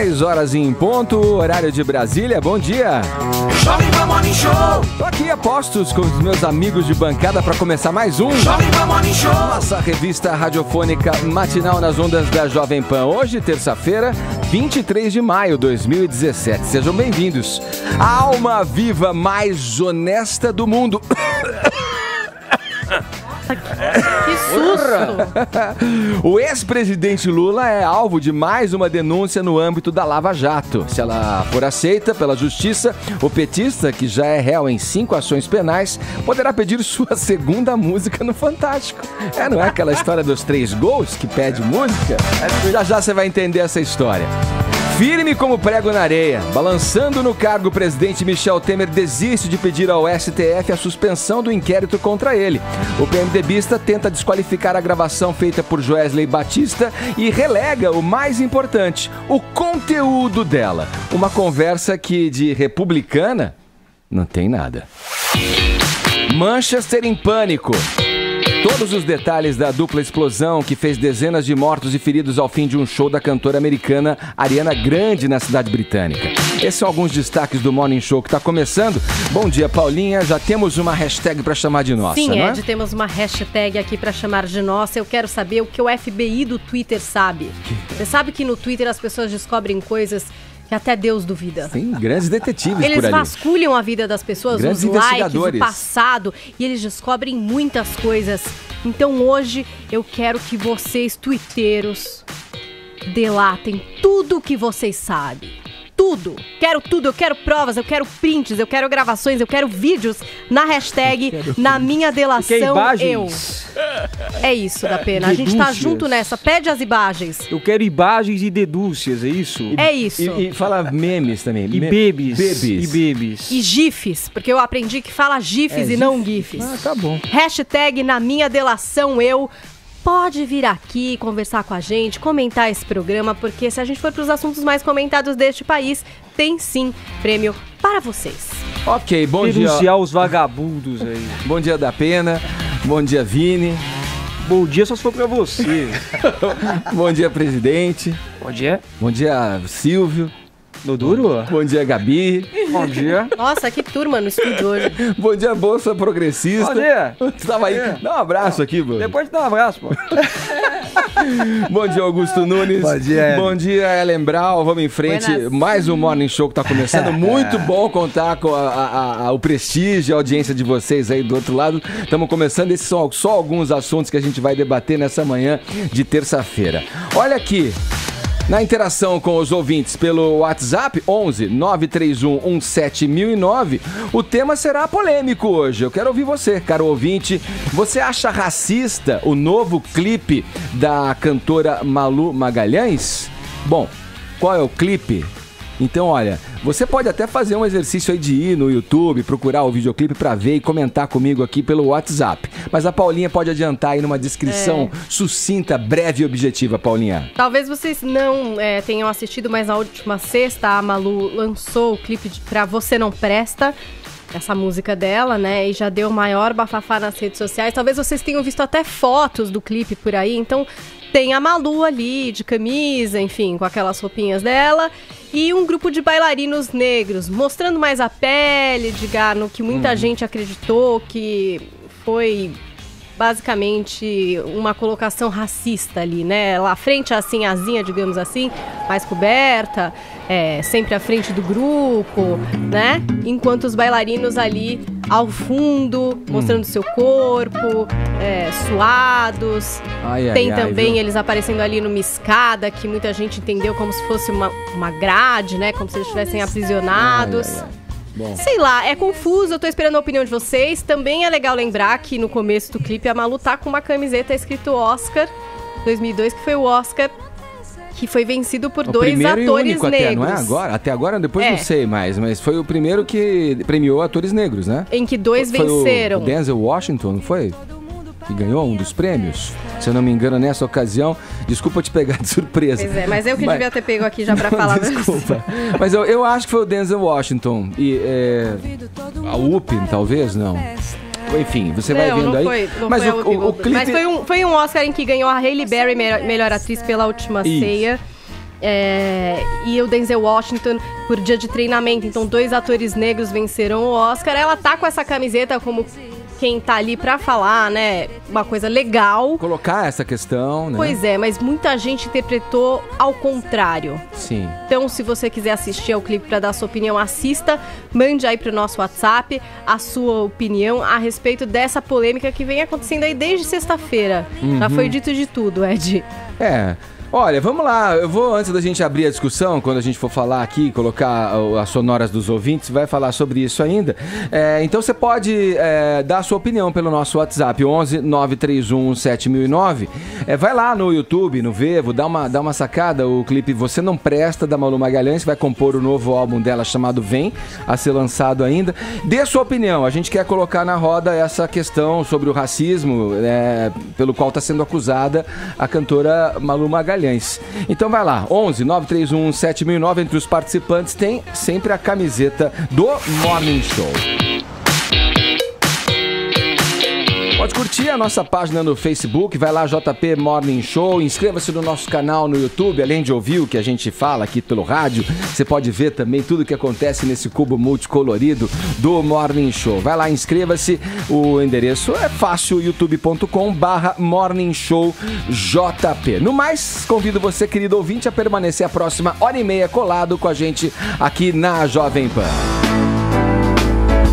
10 horas em ponto, horário de Brasília. Bom dia. Jovem Pan Morning Show. Tô aqui a postos com os meus amigos de bancada para começar mais um Jovem Pan Morning Show. Nossa revista radiofônica matinal nas ondas da Jovem Pan. Hoje, terça-feira, 23 de maio de 2017. Sejam bem-vindos. A alma viva mais honesta do mundo. Que susto! O ex-presidente Lula é alvo de mais uma denúncia no âmbito da Lava Jato. Se ela for aceita pela justiça, o petista, que já é réu em 5 ações penais, poderá pedir sua segunda música no Fantástico. Não é aquela história dos 3 gols que pede música? Já já você vai entender essa história. Firme como prego na areia, balançando no cargo, o presidente Michel Temer desiste de pedir ao STF a suspensão do inquérito contra ele. O PMDBista tenta desqualificar a gravação feita por Joesley Batista e relega o mais importante, o conteúdo dela. Uma conversa que de republicana não tem nada. Manchester em pânico. Todos os detalhes da dupla explosão que fez dezenas de mortos e feridos ao fim de um show da cantora americana Ariana Grande na cidade britânica. Esses são alguns destaques do Morning Show que está começando. Bom dia, Paulinha. Já temos uma hashtag para chamar de nossa, Sim, não é? Ed, temos uma hashtag aqui para chamar de nossa. Eu quero saber o que o FBI do Twitter sabe. Você sabe que no Twitter as pessoas descobrem coisas que até Deus duvida. Tem grandes detetives Eles por ali. vasculham a vida das pessoas, Grandes os likes, investigadores. o passado, e eles descobrem muitas coisas. Então hoje eu quero que vocês, twitteiros, delatem tudo o que vocês sabem. Tudo, eu quero provas, eu quero prints, eu quero gravações, eu quero vídeos na hashtag, na minha delação, eu. É isso, da pena. A gente tá junto nessa, pede as imagens. Eu quero imagens e denúncias, é isso? É isso. E fala memes também. E bebes. Bebes. E bebes. E gifs, porque eu aprendi que fala gifs e não gifs. Ah, tá bom. Hashtag na minha delação, eu. Pode vir aqui conversar com a gente, comentar esse programa, porque se a gente for para os assuntos mais comentados deste país, tem sim prêmio para vocês. Ok, bom dia. Denunciar os vagabundos aí. Bom dia, da Pena. Bom dia, Vini. Bom dia só se for pra você. Bom dia, presidente. Bom dia. Bom dia, Silvio. No duro? Bom dia, Gabi. Bom dia. Nossa, que turma no estúdio hoje. Bom dia, Bolsa Progressista. Bom dia. Você tava aí. Dá um abraço aqui, mano. Depois dá um abraço, pô. Bom dia, Augusto Nunes. Bom dia, Ed. Bom dia, Ellen Brau. Vamos em frente. Buenas. Mais um Morning Show que tá começando. Muito bom contar com o prestígio e a audiência de vocês aí do outro lado. Estamos começando. Esses são só alguns assuntos que a gente vai debater nessa manhã de terça-feira. Olha aqui. Na interação com os ouvintes pelo WhatsApp, 11 931 17009, o tema será polêmico hoje. Eu quero ouvir você, caro ouvinte. Você acha racista o novo clipe da cantora Malu Magalhães? Bom, qual é o clipe? Então, olha, você pode até fazer um exercício aí de ir no YouTube, procurar o videoclipe pra ver e comentar comigo aqui pelo WhatsApp. Mas a Paulinha pode adiantar aí numa descrição sucinta, breve e objetiva, Paulinha. Talvez vocês não tenham assistido, mas na última sexta a Malu lançou o clipe Pra Você Não Presta, essa música dela, né? E já deu maior bafafá nas redes sociais. Talvez vocês tenham visto até fotos do clipe por aí. Então tem a Malu ali, de camisa, enfim, com aquelas roupinhas dela. E um grupo de bailarinos negros, mostrando mais a pele, no que muita gente acreditou que foi basicamente uma colocação racista ali, né? Lá à frente, a asinha, digamos assim, mais coberta, sempre à frente do grupo, né? Enquanto os bailarinos ali ao fundo, mostrando seu corpo, suados. Tem também eles aparecendo ali numa escada, que muita gente entendeu como se fosse uma grade, né? Como se eles estivessem aprisionados. Bom. Sei lá, é confuso, eu tô esperando a opinião de vocês. Também é legal lembrar que no começo do clipe a Malu tá com uma camiseta escrito Oscar 2002, que foi o Oscar que foi vencido por dois atores negros. Até, não é agora? Até agora, depois não sei mais, mas foi o primeiro que premiou atores negros, né? Em que dois foi venceram. O Denzel Washington, não foi? Que ganhou um dos prêmios, se eu não me engano, nessa ocasião. Desculpa te pegar de surpresa. Pois é, mas eu que devia ter pego aqui já pra falar. Desculpa. Mas eu acho que foi o Denzel Washington. E a Whoopi, talvez, não. Enfim, você vai vendo aí. Mas o clipe... Mas foi um Oscar em que ganhou a Halle Berry, melhor atriz, pela Última Ceia. e o Denzel Washington por dia de treinamento. Então 2 atores negros venceram o Oscar. Ela tá com essa camiseta como quem tá ali pra falar, né, uma coisa legal. Colocar essa questão, né? Pois é, mas muita gente interpretou ao contrário. Sim. Então, se você quiser assistir ao clipe pra dar sua opinião, assista. Mande aí pro nosso WhatsApp a sua opinião a respeito dessa polêmica que vem acontecendo aí desde sexta-feira. Já foi dito de tudo, Ed. Olha, vamos lá, eu vou, antes da gente abrir a discussão, quando a gente for falar aqui, colocar as sonoras dos ouvintes, vai falar sobre isso ainda. Então você pode dar a sua opinião pelo nosso WhatsApp, 11 931 7009. Vai lá no YouTube, no Vevo, dá uma sacada, o clipe Você Não Presta, da Malu Magalhães, vai compor o novo álbum dela chamado Vem, a ser lançado ainda. Dê a sua opinião, a gente quer colocar na roda essa questão sobre o racismo, pelo qual está sendo acusada a cantora Malu Magalhães. Então vai lá, 11 931 7009, entre os participantes tem sempre a camiseta do Morning Show. Pode curtir a nossa página no Facebook, vai lá, JP Morning Show, inscreva-se no nosso canal no YouTube, além de ouvir o que a gente fala aqui pelo rádio, você pode ver também tudo o que acontece nesse cubo multicolorido do Morning Show. Vai lá, inscreva-se, o endereço é fácil, youtube.com/Morning Show JP. No mais, convido você, querido ouvinte, a permanecer a próxima hora e meia colado com a gente aqui na Jovem Pan.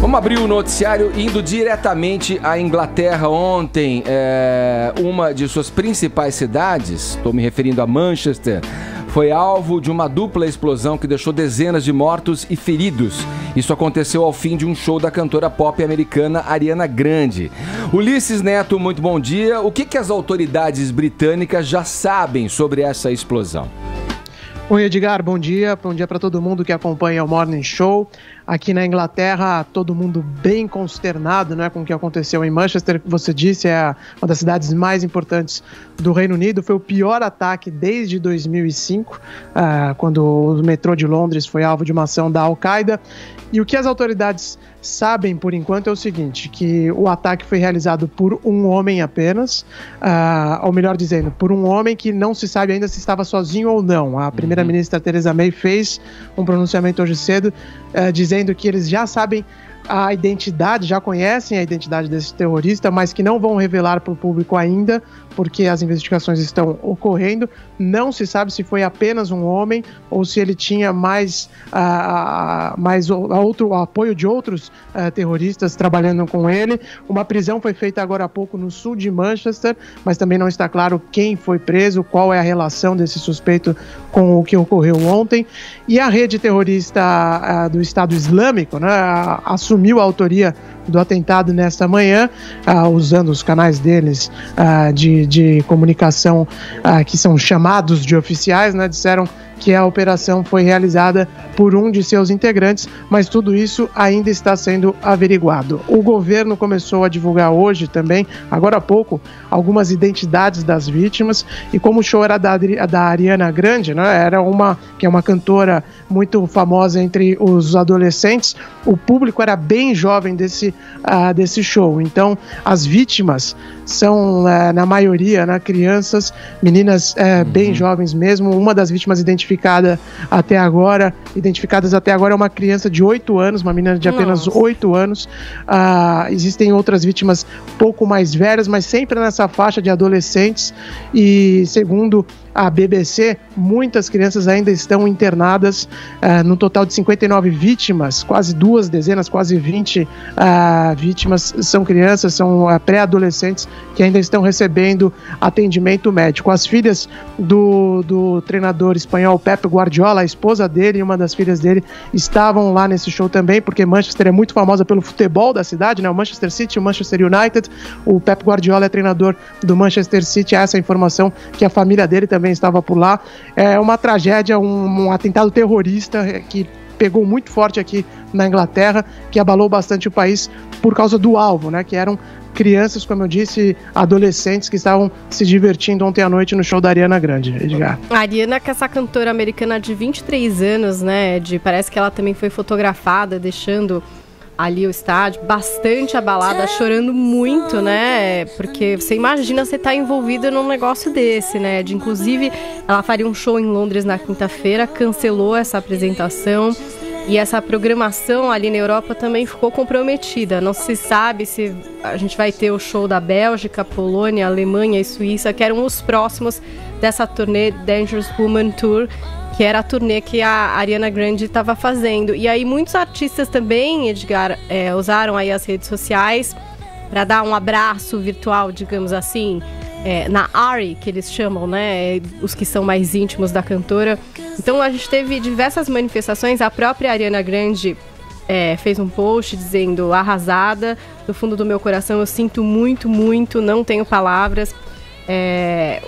Vamos abrir o noticiário indo diretamente à Inglaterra. Ontem, uma de suas principais cidades, estou me referindo a Manchester, foi alvo de uma dupla explosão que deixou dezenas de mortos e feridos. Isso aconteceu ao fim de um show da cantora pop americana Ariana Grande. Ulisses Neto, muito bom dia. O que as autoridades britânicas já sabem sobre essa explosão? Oi, Edgar, bom dia para todo mundo que acompanha o Morning Show. Aqui na Inglaterra, todo mundo bem consternado, né, com o que aconteceu em Manchester, que você disse, é uma das cidades mais importantes do Reino Unido. Foi o pior ataque desde 2005, quando o metrô de Londres foi alvo de uma ação da Al-Qaeda. E o que as autoridades sabem, por enquanto, é o seguinte, que o ataque foi realizado por um homem apenas, ou melhor dizendo, por um homem que não se sabe ainda se estava sozinho ou não. A primeira-ministra Theresa May fez um pronunciamento hoje cedo, dizendo que eles já sabem a identidade, já conhecem a identidade desse terrorista, mas que não vão revelar para o público ainda, porque as investigações estão ocorrendo. Não se sabe se foi apenas um homem ou se ele tinha mais outro apoio de outros terroristas trabalhando com ele. Uma prisão foi feita agora há pouco no sul de Manchester, mas também não está claro quem foi preso, qual é a relação desse suspeito com o que ocorreu ontem. E a rede terrorista do Estado Islâmico, né, assumiu a autoria do atentado nesta manhã, usando os canais deles de comunicação que são chamados de oficiais, né, disseram que a operação foi realizada por um de seus integrantes, mas tudo isso ainda está sendo averiguado. O governo começou a divulgar hoje também, agora há pouco, algumas identidades das vítimas, e como o show era da Ariana Grande, né, que é uma cantora muito famosa entre os adolescentes, o público era bem jovem desse show. Então, as vítimas são, na maioria, né, crianças, meninas bem jovens mesmo. Uma das vítimas identificadas até agora é uma criança de 8 anos, uma menina de apenas 8 anos. Existem outras vítimas pouco mais velhas, mas sempre nessa faixa de adolescentes, e segundo a BBC, muitas crianças ainda estão internadas, no total de 59 vítimas, quase 2 dezenas, quase 20 vítimas são crianças, são pré-adolescentes que ainda estão recebendo atendimento médico. As filhas do treinador espanhol Pep Guardiola, a esposa dele e uma das filhas dele estavam lá nesse show também, porque Manchester é muito famosa pelo futebol da cidade, né? O Manchester City, o Manchester United. O Pep Guardiola é treinador do Manchester City, essa informação, que a família dele também estava por lá. É uma tragédia, um atentado terrorista que pegou muito forte aqui na Inglaterra, que abalou bastante o país por causa do alvo, né? Que eram crianças, como eu disse, adolescentes que estavam se divertindo ontem à noite no show da Ariana Grande, Edgar. A Ariana, que é essa cantora americana de 23 anos, né, parece que ela também foi fotografada deixando ali o estádio, bastante abalada, chorando muito, né? Porque você imagina você estar envolvida num negócio desse, né? Inclusive, ela faria um show em Londres na quinta-feira, cancelou essa apresentação. E essa programação ali na Europa também ficou comprometida. Não se sabe se a gente vai ter o show da Bélgica, Polônia, Alemanha e Suíça, que eram os próximos dessa turnê Dangerous Woman Tour, que era a turnê que a Ariana Grande estava fazendo. E aí muitos artistas também, Edgar, usaram aí as redes sociais para dar um abraço virtual, digamos assim, na ARI, que eles chamam, né? Os que são mais íntimos da cantora. Então a gente teve diversas manifestações. A própria Ariana Grande fez um post dizendo: arrasada, do fundo do meu coração eu sinto muito, muito, não tenho palavras.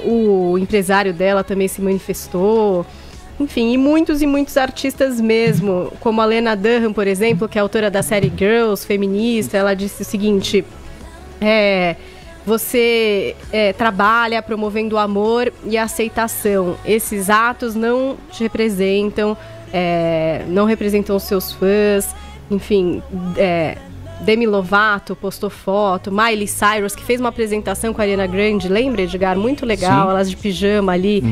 O empresário dela também se manifestou. Enfim, e muitos artistas mesmo, como a Lena Dunham, por exemplo, que é autora da série Girls, feminista. Ela disse o seguinte: você trabalha promovendo o amor e a aceitação. Esses atos não te representam, não representam os seus fãs. Enfim, Demi Lovato postou foto, Miley Cyrus, que fez uma apresentação com a Ariana Grande, lembra, Edgar? Muito legal. Sim. Elas de pijama ali,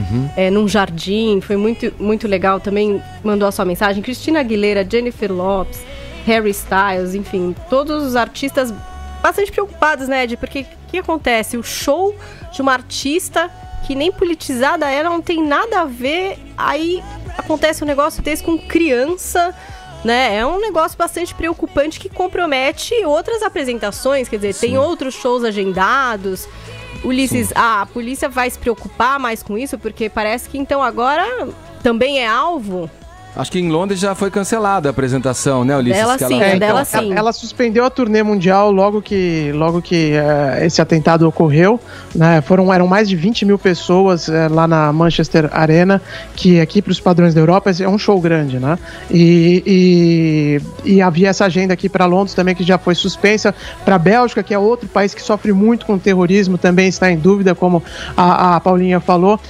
num jardim, foi muito, muito legal. Também mandou a sua mensagem. Christina Aguilera, Jennifer Lopez, Harry Styles, enfim, todos os artistas bastante preocupados, né, Ed? Porque o que acontece? O show de uma artista que nem politizada era, não tem nada a ver, aí acontece um negócio desse com criança, né? É um negócio bastante preocupante que compromete outras apresentações, quer dizer, Sim. Tem outros shows agendados. Ulisses, a polícia vai se preocupar mais com isso, porque parece que então agora também é alvo. Acho que em Londres já foi cancelada a apresentação, né, Ulisses? Dela sim. Ela suspendeu a turnê mundial logo que esse atentado ocorreu, né? Eram mais de 20 mil pessoas lá na Manchester Arena, que aqui para os padrões da Europa é um show grande, né? E havia essa agenda aqui para Londres também, que já foi suspensa. Para a Bélgica, que é outro país que sofre muito com o terrorismo, também está em dúvida, como a Paulinha falou.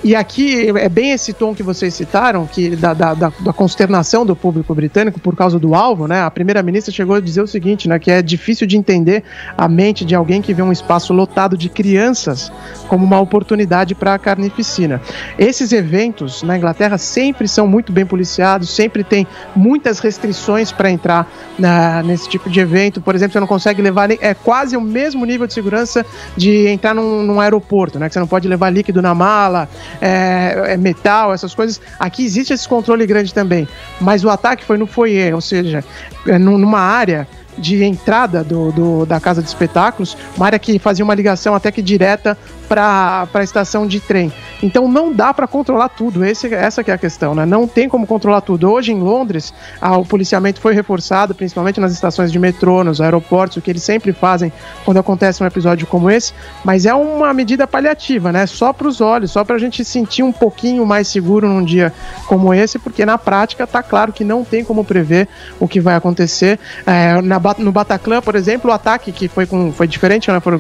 E aqui é bem esse tom que vocês citaram, que da consternação do público britânico por causa do alvo, né? A primeira-ministra chegou a dizer o seguinte, né? Que é difícil de entender a mente de alguém que vê um espaço lotado de crianças como uma oportunidade para a carnificina. Esses eventos na Inglaterra sempre são muito bem policiados, sempre tem muitas restrições para entrar nesse tipo de evento. Por exemplo, você não consegue levar... É quase o mesmo nível de segurança de entrar num aeroporto, né? Que você não pode levar líquido na mala... metal, essas coisas. Aqui existe esse controle grande também, mas o ataque foi no foyer, ou seja, numa área de entrada da casa de espetáculos, uma área que fazia uma ligação até que direta para a estação de trem. Então não dá para controlar tudo, essa que é a questão, né? Não tem como controlar tudo. Hoje em Londres, o policiamento foi reforçado, principalmente nas estações de metrô, nos aeroportos, o que eles sempre fazem quando acontece um episódio como esse, mas é uma medida paliativa, né? Só para os olhos, só para a gente sentir um pouquinho mais seguro num dia como esse, porque na prática tá claro que não tem como prever o que vai acontecer. No Bataclan, por exemplo, o ataque que foi diferente, né? Foi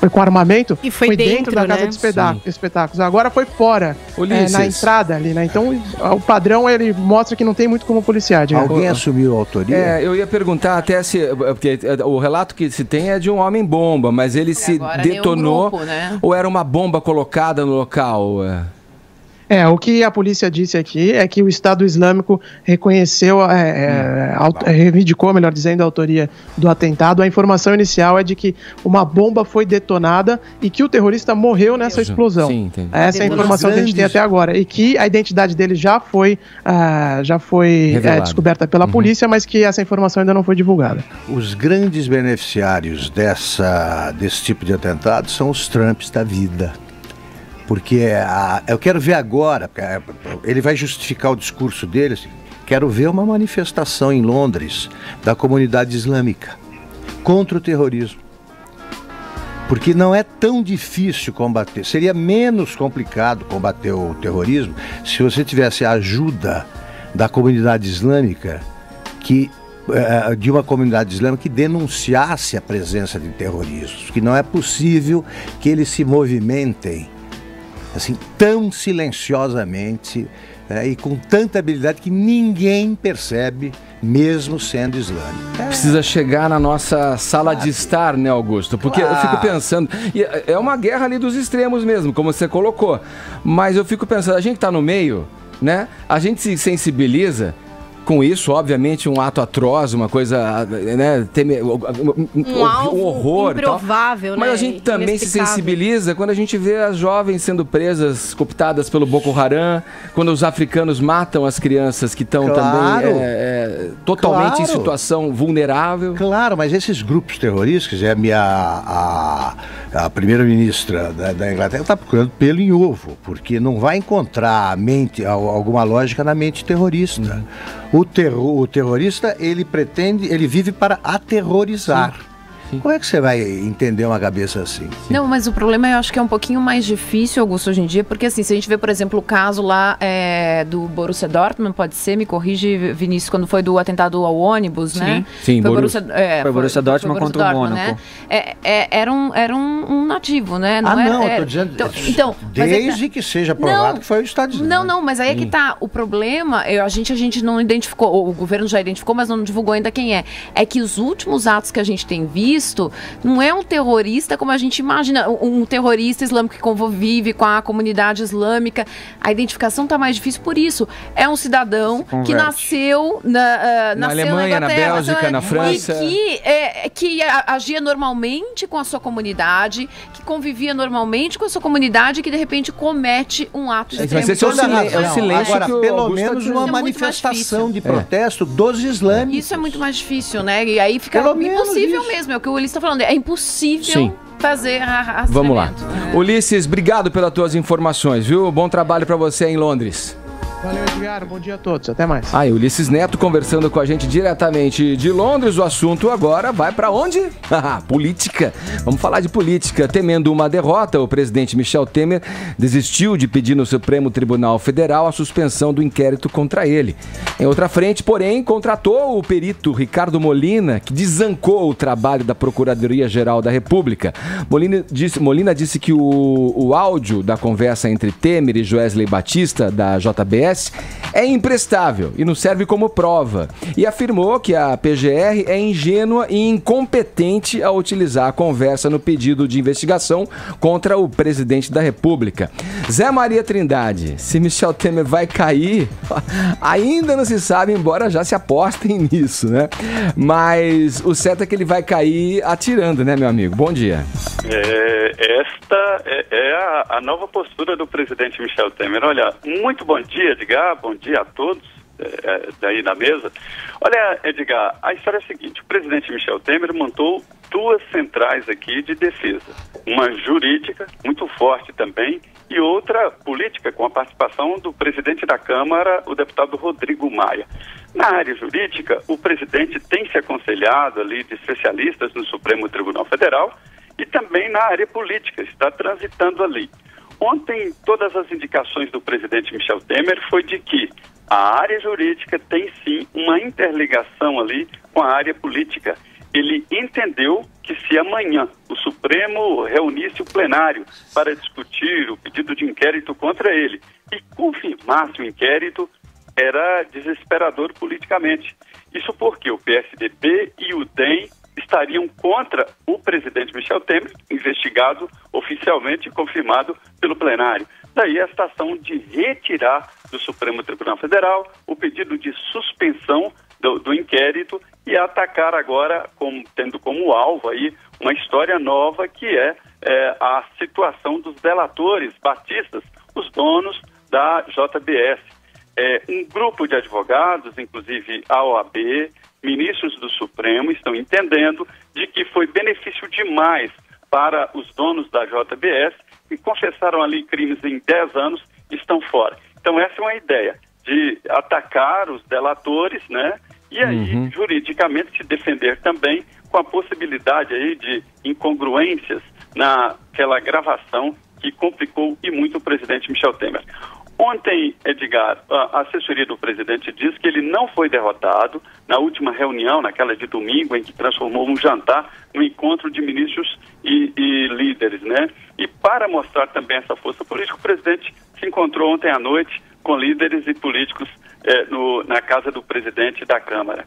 com armamento, e foi dentro da casa de espetáculos. Agora foi fora, na entrada ali, né? Então o padrão ele mostra que não tem muito como policiar. Alguém assumiu a autoria? Eu ia perguntar até se... Porque o relato que se tem é de um homem-bomba, mas ele se detonou, grupo, né? Ou era uma bomba colocada no local? O que a polícia disse aqui é que o Estado Islâmico reconheceu, reivindicou, melhor dizendo, a autoria do atentado. A informação inicial é de que uma bomba foi detonada e que o terrorista morreu nessa explosão. Sim, entendi. Essa é a informação que a gente tem até agora. E que a identidade dele já foi descoberta pela polícia, mas que essa informação ainda não foi divulgada. Os grandes beneficiários desse tipo de atentado são os Trumps da vida. Porque eu quero ver agora, ele vai justificar o discurso dele, assim, quero ver uma manifestação em Londres da comunidade islâmica contra o terrorismo. Porque não é tão difícil combater, seria menos complicado combater o terrorismo se você tivesse a ajuda da comunidade islâmica, de uma comunidade islâmica que denunciasse a presença de terroristas, que não é possível que eles se movimentem assim, tão silenciosamente e com tanta habilidade que ninguém percebe mesmo sendo islâmica. Precisa chegar na nossa sala de estar, né, Augusto? Porque eu fico pensando, e é uma guerra ali dos extremos mesmo, como você colocou, mas eu fico pensando, a gente tá no meio, né? A gente se sensibiliza com isso, obviamente, um ato atroz, uma coisa, né, um horror, improvável, tal. Mas né? a gente também se Inexplicável. sensibiliza quando a gente vê as jovens sendo presas, cooptadas pelo Boko Haram, quando os africanos matam as crianças que estão também totalmente em situação vulnerável. Claro, mas esses grupos terroristas, a primeira-ministra da Inglaterra está procurando pelo em ovo, porque não vai encontrar alguma lógica na mente terrorista. O terrorista, ele vive para aterrorizar. Como é que você vai entender uma cabeça assim? Não, mas o problema eu acho que é um pouquinho mais difícil, Augusto, hoje em dia, porque assim, se a gente vê, por exemplo, o caso lá do Borussia Dortmund, pode ser, me corrige, Vinícius, quando foi do atentado ao ônibus, né? Sim, foi Borussia Dortmund contra o Mônaco. Né? Era um nativo, né? Eu tô dizendo, desde que seja provado que foi o Estado Islâmico. Não, mas aí é que tá, o problema, a gente não identificou, o governo já identificou, mas não divulgou ainda quem é que os últimos atos que a gente tem visto não é um terrorista como a gente imagina, um terrorista islâmico que convive com a comunidade islâmica. A identificação está mais difícil por isso. É um cidadão que nasceu na Alemanha, na Bélgica, na França. E que agia normalmente com a sua comunidade, que convivia normalmente com a sua comunidade e que de repente comete um ato de Mas esse é o silêncio. Agora, que pelo menos uma manifestação de protesto dos islâmicos. Isso é muito mais difícil, né? E aí fica impossível mesmo, é o que o Ulisses está falando. É impossível fazer a Vamos lá. Ulisses, obrigado pelas tuas informações, viu? Bom trabalho para você em Londres. Valeu, Edgar. Bom dia a todos. Até mais. Ulisses Neto conversando com a gente diretamente de Londres. O assunto agora vai para onde? Política. Vamos falar de política. Temendo uma derrota, o presidente Michel Temer desistiu de pedir no Supremo Tribunal Federal a suspensão do inquérito contra ele. Em outra frente, porém, contratou o perito Ricardo Molina, que desancou o trabalho da Procuradoria-Geral da República. Molina disse que o áudio da conversa entre Temer e Joesley Batista, da JBS, é imprestável e não serve como prova. E afirmou que a PGR é ingênua e incompetente ao utilizar a conversa no pedido de investigação contra o presidente da República. Zé Maria Trindade, se Michel Temer vai cair, ainda não se sabe, embora já se apostem nisso, né? Mas o certo é que ele vai cair atirando, né, meu amigo? Bom dia. Esta é a nova postura do presidente Michel Temer. Olha, muito bom dia, Edgar, bom dia a todos daí na mesa. Olha, Edgar, a história é a seguinte: o presidente Michel Temer montou duas centrais aqui de defesa. Uma jurídica, muito forte também, e outra política, com a participação do presidente da Câmara, o deputado Rodrigo Maia. Na área jurídica, o presidente tem se aconselhado ali de especialistas no Supremo Tribunal Federal e também na área política, está transitando ali. Ontem, todas as indicações do presidente Michel Temer foi de que a área jurídica tem sim uma interligação ali com a área política. Ele entendeu que se amanhã o Supremo reunisse o plenário para discutir o pedido de inquérito contra ele e confirmasse o inquérito, era desesperador politicamente. Isso porque o PSDB e o DEM estariam contra o presidente Michel Temer, investigado oficialmente e confirmado pelo plenário. Daí a situação de retirar do Supremo Tribunal Federal o pedido de suspensão do inquérito e atacar agora, tendo como alvo aí uma história nova que é a situação dos delatores batistas, os donos da JBS. Um grupo de advogados, inclusive a OAB, ministros do Supremo, estão entendendo de que foi benefício demais para os donos da JBS e confessaram ali crimes em 10 anos e estão fora. Então essa é uma ideia de atacar os delatores, né? E aí, juridicamente, se defender também com a possibilidade aí de incongruências naquela gravação que complicou e muito o presidente Michel Temer. Ontem, Edgar, a assessoria do presidente diz que ele não foi derrotado na última reunião, naquela de domingo, em que transformou um jantar no encontro de ministros e líderes, né? E para mostrar também essa força política, o presidente se encontrou ontem à noite com líderes e políticos na casa do presidente da Câmara.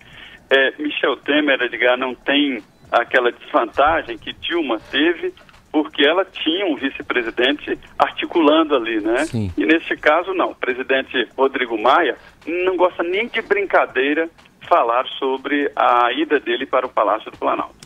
Michel Temer, Edgar, não tem aquela desvantagem que Dilma teve, porque ela tinha um vice-presidente articulando ali, né? Sim. E neste caso, não. O presidente Rodrigo Maia não gosta nem de brincadeira falar sobre a ida dele para o Palácio do Planalto.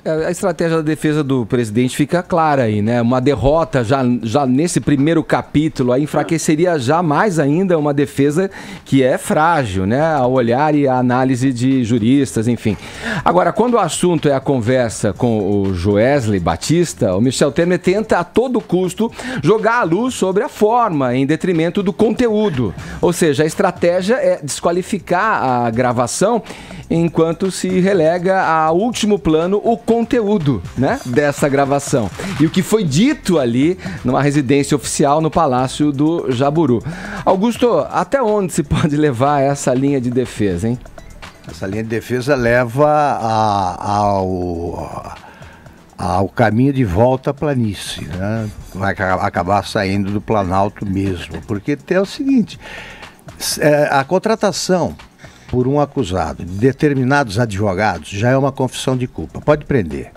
A estratégia da defesa do presidente fica clara aí, né? Uma derrota já nesse primeiro capítulo aí enfraqueceria já mais ainda uma defesa que é frágil, né? Ao olhar e a análise de juristas, enfim. Agora, quando o assunto é a conversa com o Joesley Batista, o Michel Temer tenta a todo custo jogar a luz sobre a forma em detrimento do conteúdo. Ou seja, a estratégia é desqualificar a gravação enquanto se relega a último plano o conteúdo, né, dessa gravação. E o que foi dito ali numa residência oficial no Palácio do Jaburu. Augusto, até onde se pode levar essa linha de defesa, hein? Essa linha de defesa leva ao caminho de volta à planície, né? Vai acabar saindo do Planalto mesmo, porque tem o seguinte, a contratação por um acusado de determinados advogados já é uma confissão de culpa. Pode prender.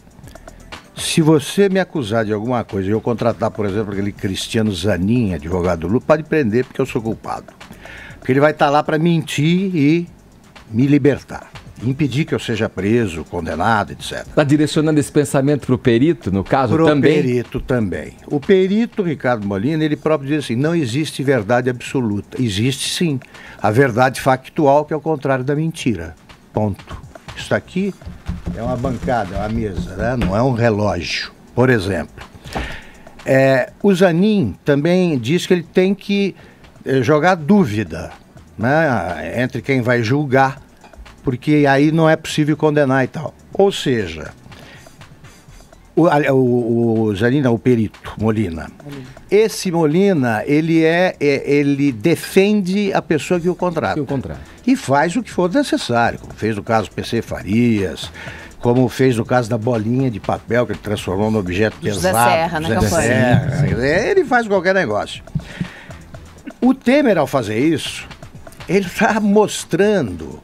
Se você me acusar de alguma coisa e eu contratar, por exemplo, aquele Cristiano Zanin, advogado do Lula, pode prender porque eu sou culpado. Porque ele vai estar lá para mentir e me libertar. Impedir que eu seja preso, condenado, etc. Está direcionando esse pensamento para o perito, no caso, também? Para o perito também. O perito, Ricardo Molina, ele próprio diz assim, não existe verdade absoluta. Existe sim a verdade factual, que é o contrário da mentira. Ponto. Isso aqui é uma bancada, é uma mesa, né? Não é um relógio. Por exemplo, o Zanin também diz que ele tem que jogar dúvida, né, entre quem vai julgar, porque aí não é possível condenar e tal. Ou seja, o Zanin, o perito, Molina. Esse Molina, ele defende a pessoa que o contrata. E faz o que for necessário, como fez no caso do PC Farias, como fez no caso da bolinha de papel que ele transformou num objeto pesado. José Serra, na campanha. Ele faz qualquer negócio. O Temer, ao fazer isso, ele está mostrando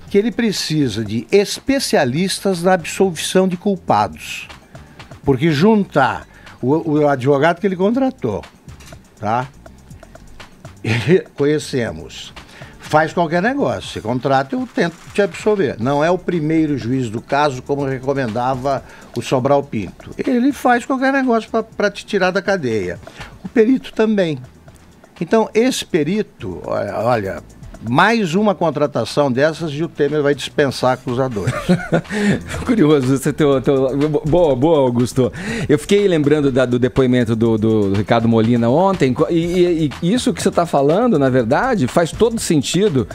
que ele precisa de especialistas na absolvição de culpados. Porque juntar o advogado que ele contratou, tá? Conhecemos. Faz qualquer negócio. Se contrata, eu tento te absolver. Não é o primeiro juiz do caso, como recomendava o Sobral Pinto. Ele faz qualquer negócio para te tirar da cadeia. O perito também. Então, esse perito, olha, mais uma contratação dessas e o Temer vai dispensar acusadores. Curioso, você boa, Augusto. Eu fiquei lembrando do depoimento do Ricardo Molina ontem, e isso que você está falando, na verdade, faz todo sentido,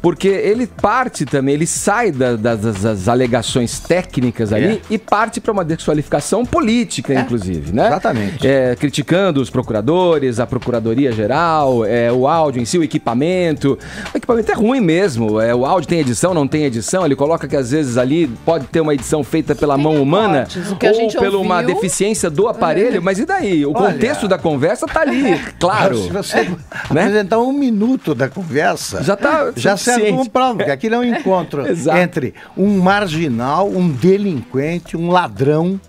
porque ele parte também, ele sai das alegações técnicas ali e parte para uma desqualificação política, inclusive, né? Exatamente. Criticando os procuradores, a Procuradoria-Geral, o áudio em si, o equipamento. O equipamento é ruim mesmo. O áudio tem edição, não tem edição. Ele coloca que às vezes ali pode ter uma edição feita pela mão humana ou pela uma deficiência do aparelho. Mas e daí? O contexto da conversa tá ali, claro. Se você apresentar 1 minuto da conversa, já serve como prova, porque aquilo é um encontro entre um marginal, um delinquente, um ladrão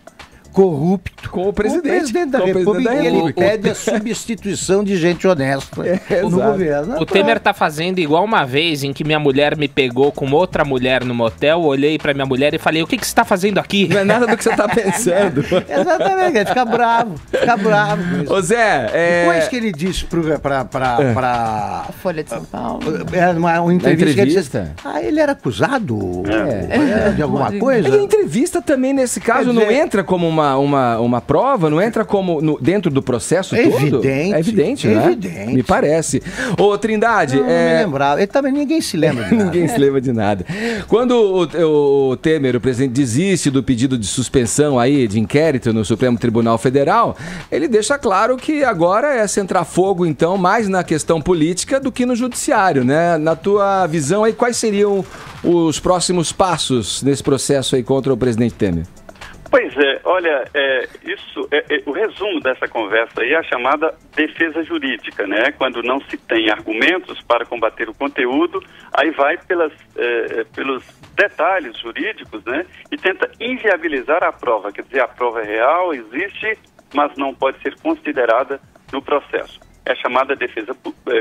corrupto com o presidente da República, e ele pede a substituição de gente honesta no governo. O Temer tá fazendo igual uma vez em que minha mulher me pegou com outra mulher no motel, olhei pra minha mulher e falei, o que você tá fazendo aqui? Não é nada do que você tá pensando. Exatamente, ele fica bravo. Ô Zé, depois que ele disse pra a Folha de São Paulo, uma entrevista. Ele era acusado de alguma coisa? E a entrevista também, nesse caso, não entra como uma prova, não entra como dentro do processo todo? É evidente, né? Evidente. Me parece. Ô, Trindade... Não me lembrava. Ele também, ninguém se lembra de nada. Ninguém se lembra de nada. Quando o Temer, o presidente, desiste do pedido de suspensão aí, de inquérito no Supremo Tribunal Federal, ele deixa claro que agora é centrar fogo, então, mais na questão política do que no judiciário, né? Na tua visão aí, quais seriam os próximos passos nesse processo aí contra o presidente Temer? Pois é, olha, o resumo dessa conversa aí é a chamada defesa jurídica, né? Quando não se tem argumentos para combater o conteúdo, aí vai pelos detalhes jurídicos, né? E tenta inviabilizar a prova, quer dizer, a prova é real, existe, mas não pode ser considerada no processo. É a chamada defesa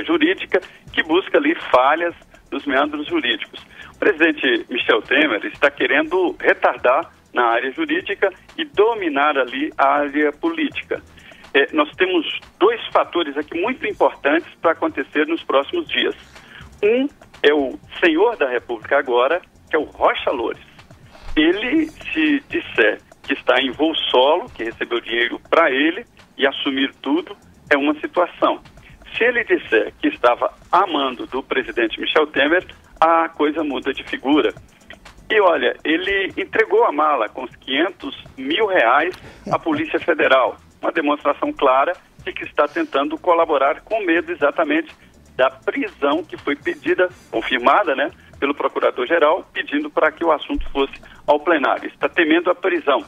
jurídica, que busca ali falhas nos meandros jurídicos. O presidente Michel Temer está querendo retardar na área jurídica e dominar ali a área política. Nós temos dois fatores aqui muito importantes para acontecer nos próximos dias. Um é o senhor da República agora, que é o Rocha Loures. Ele, se disser que está em voo solo, que recebeu dinheiro para ele e assumir tudo, é uma situação. Se ele disser que estava amando do presidente Michel Temer, a coisa muda de figura. E olha, ele entregou a mala com os R$500 mil à Polícia Federal. Uma demonstração clara de que está tentando colaborar com medo exatamente da prisão que foi pedida, confirmada, né, pelo Procurador-Geral, pedindo para que o assunto fosse ao plenário. Está temendo a prisão.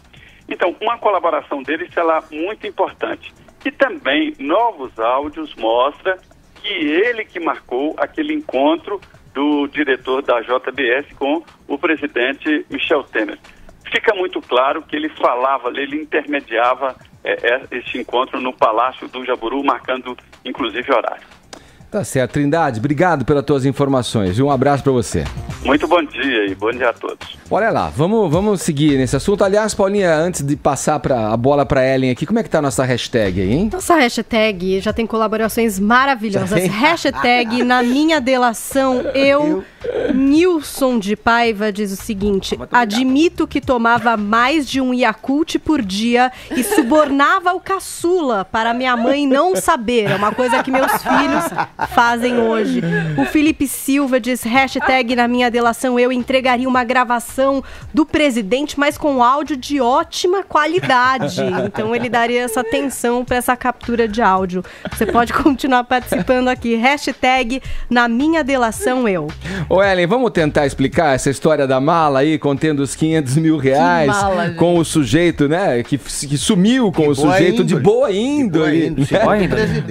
Então, uma colaboração dele será muito importante. E também novos áudios mostram que ele que marcou aquele encontro do diretor da JBS com o presidente Michel Temer. Fica muito claro que ele falava, ele intermediava esse encontro no Palácio do Jaburu, marcando inclusive horário. Tá certo, Trindade, obrigado pelas tuas informações e um abraço para você. Muito bom dia e bom dia a todos. Olha lá, vamos seguir nesse assunto. Aliás, Paulinha, antes de passar a bola para Ellen aqui, como é que tá a nossa hashtag aí, hein? Nossa hashtag já tem colaborações maravilhosas. Hashtag na minha delação, Nilson de Paiva diz o seguinte: admito que tomava mais de um Yakult por dia e subornava o caçula para minha mãe não saber. É uma coisa que meus filhos fazem hoje. O Felipe Silva diz, hashtag na minha delação, eu entregaria uma gravação do presidente, mas com áudio de ótima qualidade. Então ele daria essa atenção para essa captura de áudio. Você pode continuar participando aqui. Hashtag na minha delação, eu. Ô Ellen, vamos tentar explicar essa história da mala aí, contendo os R$500 mil, mala, com o sujeito, né, que sumiu com o sujeito de boa índole.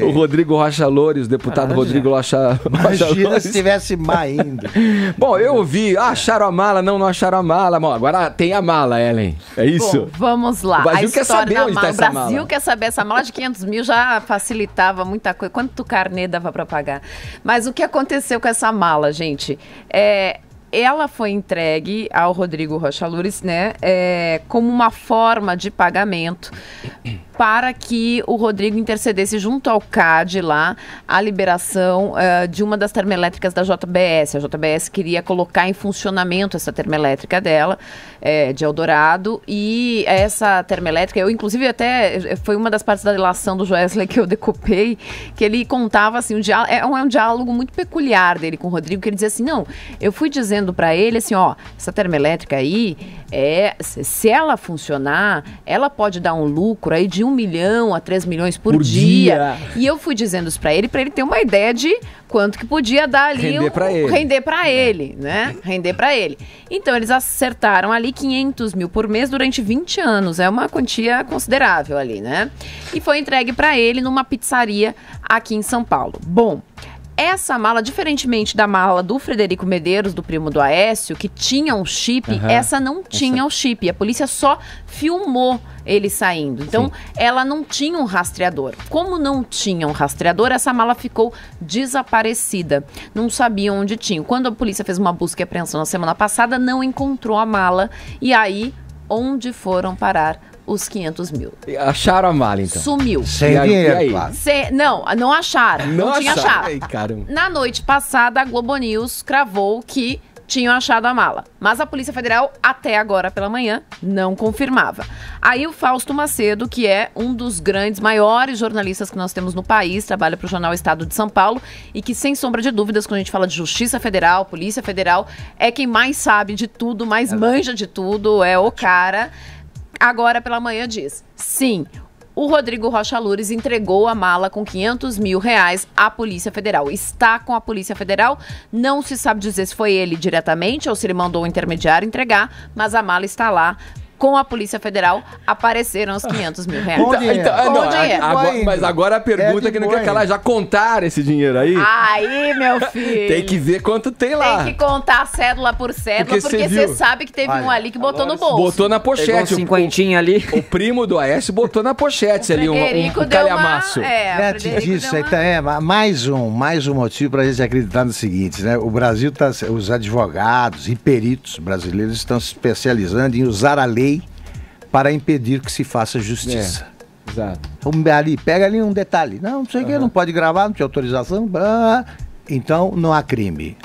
O Rodrigo Rocha Loures, deputado Rodrigo Rocha Loures. Imagina se tivesse má índole. Bom, eu ouvi, acharam a mala, não acharam a mala. Bom, agora tem a mala, Ellen. É isso? Bom, vamos lá. O Brasil quer saber onde tá essa mala. O Brasil quer saber, essa mala de R$500 mil já facilitava muita coisa. Quanto carnê dava para pagar? Mas o que aconteceu com essa mala, gente? Ela foi entregue ao Rodrigo Rocha Loures, né, como uma forma de pagamento para que o Rodrigo intercedesse junto ao CAD lá a liberação de uma das termoelétricas da JBS. A JBS queria colocar em funcionamento essa termoelétrica dela, de Eldorado, e essa termoelétrica, eu inclusive até, foi uma das partes da delação do Joesley que eu decupei, que ele contava assim, um diálogo muito peculiar dele com o Rodrigo, que ele dizia assim, não, eu fui dizendo para ele assim, ó, essa termoelétrica aí, se ela funcionar, ela pode dar um lucro aí de 1 milhão a 3 milhões por dia. E eu fui dizendo isso para ele ter uma ideia de quanto que podia dar ali render para ele, né? Render para ele. Então eles acertaram ali R$500 mil por mês durante 20 anos. É uma quantia considerável ali, né? E foi entregue para ele numa pizzaria aqui em São Paulo. Bom, essa mala, diferentemente da mala do Frederico Medeiros, do primo do Aécio, que tinha um chip, essa não tinha o chip. A polícia só filmou ele saindo. Então, ela não tinha um rastreador. Como não tinha um rastreador, essa mala ficou desaparecida. Não sabiam onde tinha. Quando a polícia fez uma busca e apreensão na semana passada, não encontrou a mala. E onde foram parar os 500 mil? Acharam a mala, então? Sumiu. Sem dinheiro, claro. Não acharam. Não tinha achado. Ai, caramba. Na noite passada, a Globo News cravou que tinham achado a mala. Mas a Polícia Federal, até agora pela manhã, não confirmava. Aí o Fausto Macedo, que é um dos grandes, maiores jornalistas que nós temos no país, trabalha para o jornal Estado de São Paulo, e que, sem sombra de dúvidas, quando a gente fala de Justiça Federal, Polícia Federal, é quem mais sabe de tudo, mais manja de tudo, é o cara. Agora pela manhã diz, sim, o Rodrigo Rocha Loures entregou a mala com R$500 mil à Polícia Federal. Está com a Polícia Federal, não se sabe dizer se foi ele diretamente ou se ele mandou o intermediário entregar, mas a mala está lá com a Polícia Federal, apareceram os 500 mil reais. Mas agora a pergunta é que não quer calar, já contaram esse dinheiro aí? Aí, meu filho. Tem que ver quanto tem lá. Tem que contar cédula por cédula, porque você sabe que teve um ali que botou no bolso. Botou na pochete. Cinquentinha ali. O primo do Aécio botou na pochete ali um calhamaço. Disso, então, mais um motivo para a gente acreditar no seguinte, né? O Brasil os advogados e peritos brasileiros estão se especializando em usar a lei para impedir que se faça justiça. Exato. Pega ali um detalhe. Não sei o que, não pode gravar, não tinha autorização. Então não há crime.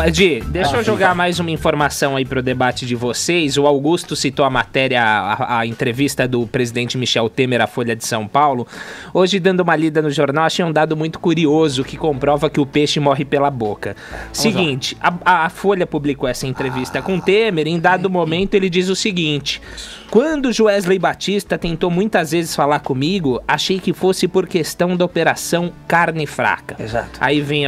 Edi, deixa eu jogar mais uma informação aí pro debate de vocês. O Augusto citou a matéria, a entrevista do presidente Michel Temer à Folha de São Paulo. Hoje, dando uma lida no jornal, achei um dado muito curioso que comprova que o peixe morre pela boca. Seguinte, a Folha publicou essa entrevista com Temer. Em dado momento, ele diz o seguinte: quando Joesley Batista tentou muitas vezes falar comigo, achei que fosse por questão da Operação Carne Fraca. Exato. Aí vem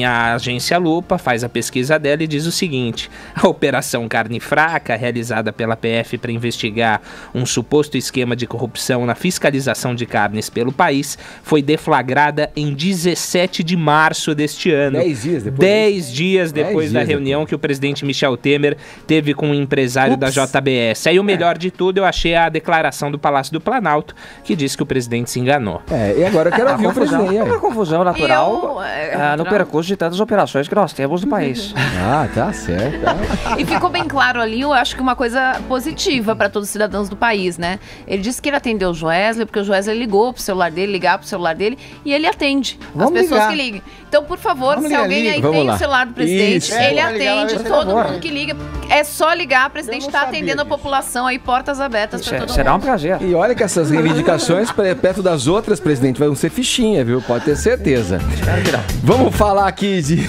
a agência Lupa, faz a pesquisa dela e diz o seguinte: a Operação Carne Fraca, realizada pela PF para investigar um suposto esquema de corrupção na fiscalização de carnes pelo país, foi deflagrada em 17 de março deste ano. 10 dias depois da reunião que o presidente Michel Temer teve com um empresário da JBS. Aí o melhor de tudo, eu achei a declaração do Palácio do Planalto, que diz que o presidente se enganou. E agora eu quero ouvir o presidente. É uma confusão natural no percurso de tantas operações que nós temos no país. Tá certo. E ficou bem claro ali, eu acho que uma coisa positiva para todos os cidadãos do país, né? Ele disse que ele atendeu o Joesley, porque o Joesley ligou pro celular dele, e ele atende as pessoas que ligam. Então, por favor, se alguém aí tem o celular do presidente, ele atende todo mundo que liga. É só ligar, o presidente está atendendo a população aí, portas abertas para todo mundo. Será um prazer. E olha que essas reivindicações, perto das outras, presidente, vão ser fichinha, viu? Pode ter certeza. Vamos falar aqui de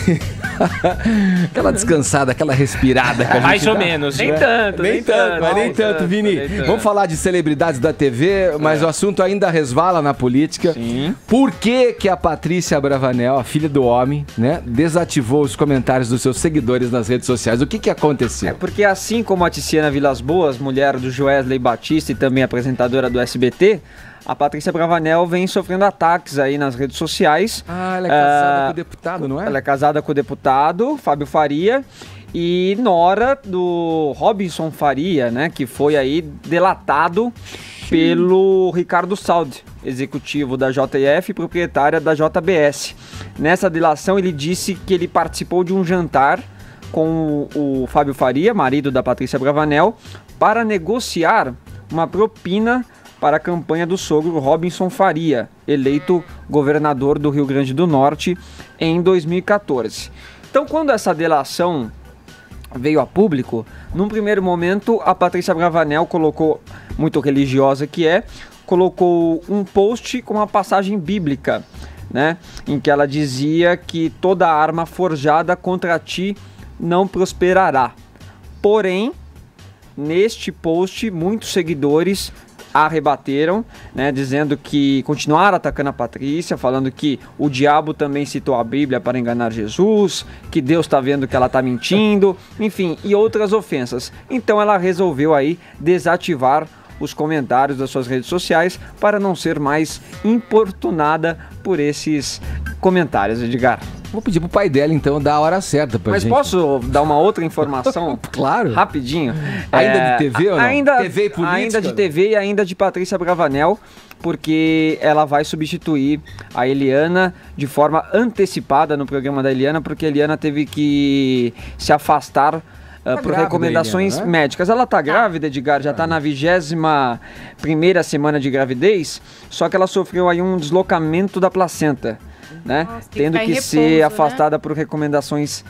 aquela descansada, aquela respirada que a gente mais ou menos, nem tanto, Vini. Vamos falar de celebridades da TV, mas o assunto ainda resvala na política. Sim. Por que a Patrícia Bravanel, a filha do homem, né, desativou os comentários dos seus seguidores nas redes sociais? O que aconteceu? Porque assim como a Tiziana Vilas Boas, mulher do Joesley Batista e também apresentadora do SBT, a Patrícia Bravanel vem sofrendo ataques aí nas redes sociais. Ela é casada com o deputado, não é? Ela é casada com o deputado Fábio Faria e nora do Robinson Faria, né, que foi aí delatado pelo Ricardo Saldi, executivo da JF e proprietária da JBS. Nessa delação ele disse que ele participou de um jantar com o Fábio Faria, marido da Patrícia Bravanel, para negociar uma propina para a campanha do sogro Robinson Faria, eleito governador do Rio Grande do Norte em 2014. Então, quando essa delação veio a público, num primeiro momento a Patrícia Bravanel colocou, muito religiosa que é, colocou um post com uma passagem bíblica, né, em que ela dizia que toda arma forjada contra ti não prosperará. Porém, neste post, muitos seguidores a rebateram, né, dizendo que continuaram atacando a Patrícia, falando que o diabo também citou a Bíblia para enganar Jesus, que Deus está vendo que ela está mentindo, enfim, e outras ofensas. Então ela resolveu aí desativar os comentários das suas redes sociais para não ser mais importunada por esses comentários, Edgar. Vou pedir pro pai dela, então, dar a hora certa pra gente. Mas posso dar uma outra informação? Claro. Rapidinho. Ainda de TV ou não? TV e política? Ainda de TV e ainda de Patrícia Bravanel, porque ela vai substituir a Eliana de forma antecipada no programa da Eliana, porque a Eliana teve que se afastar por recomendações Eliana, né? médicas. Ela tá grávida, Edgar, já tá na 21ª semana de gravidez, só que ela sofreu aí um deslocamento da placenta, né? Nossa, tendo que ser afastada, né, por recomendações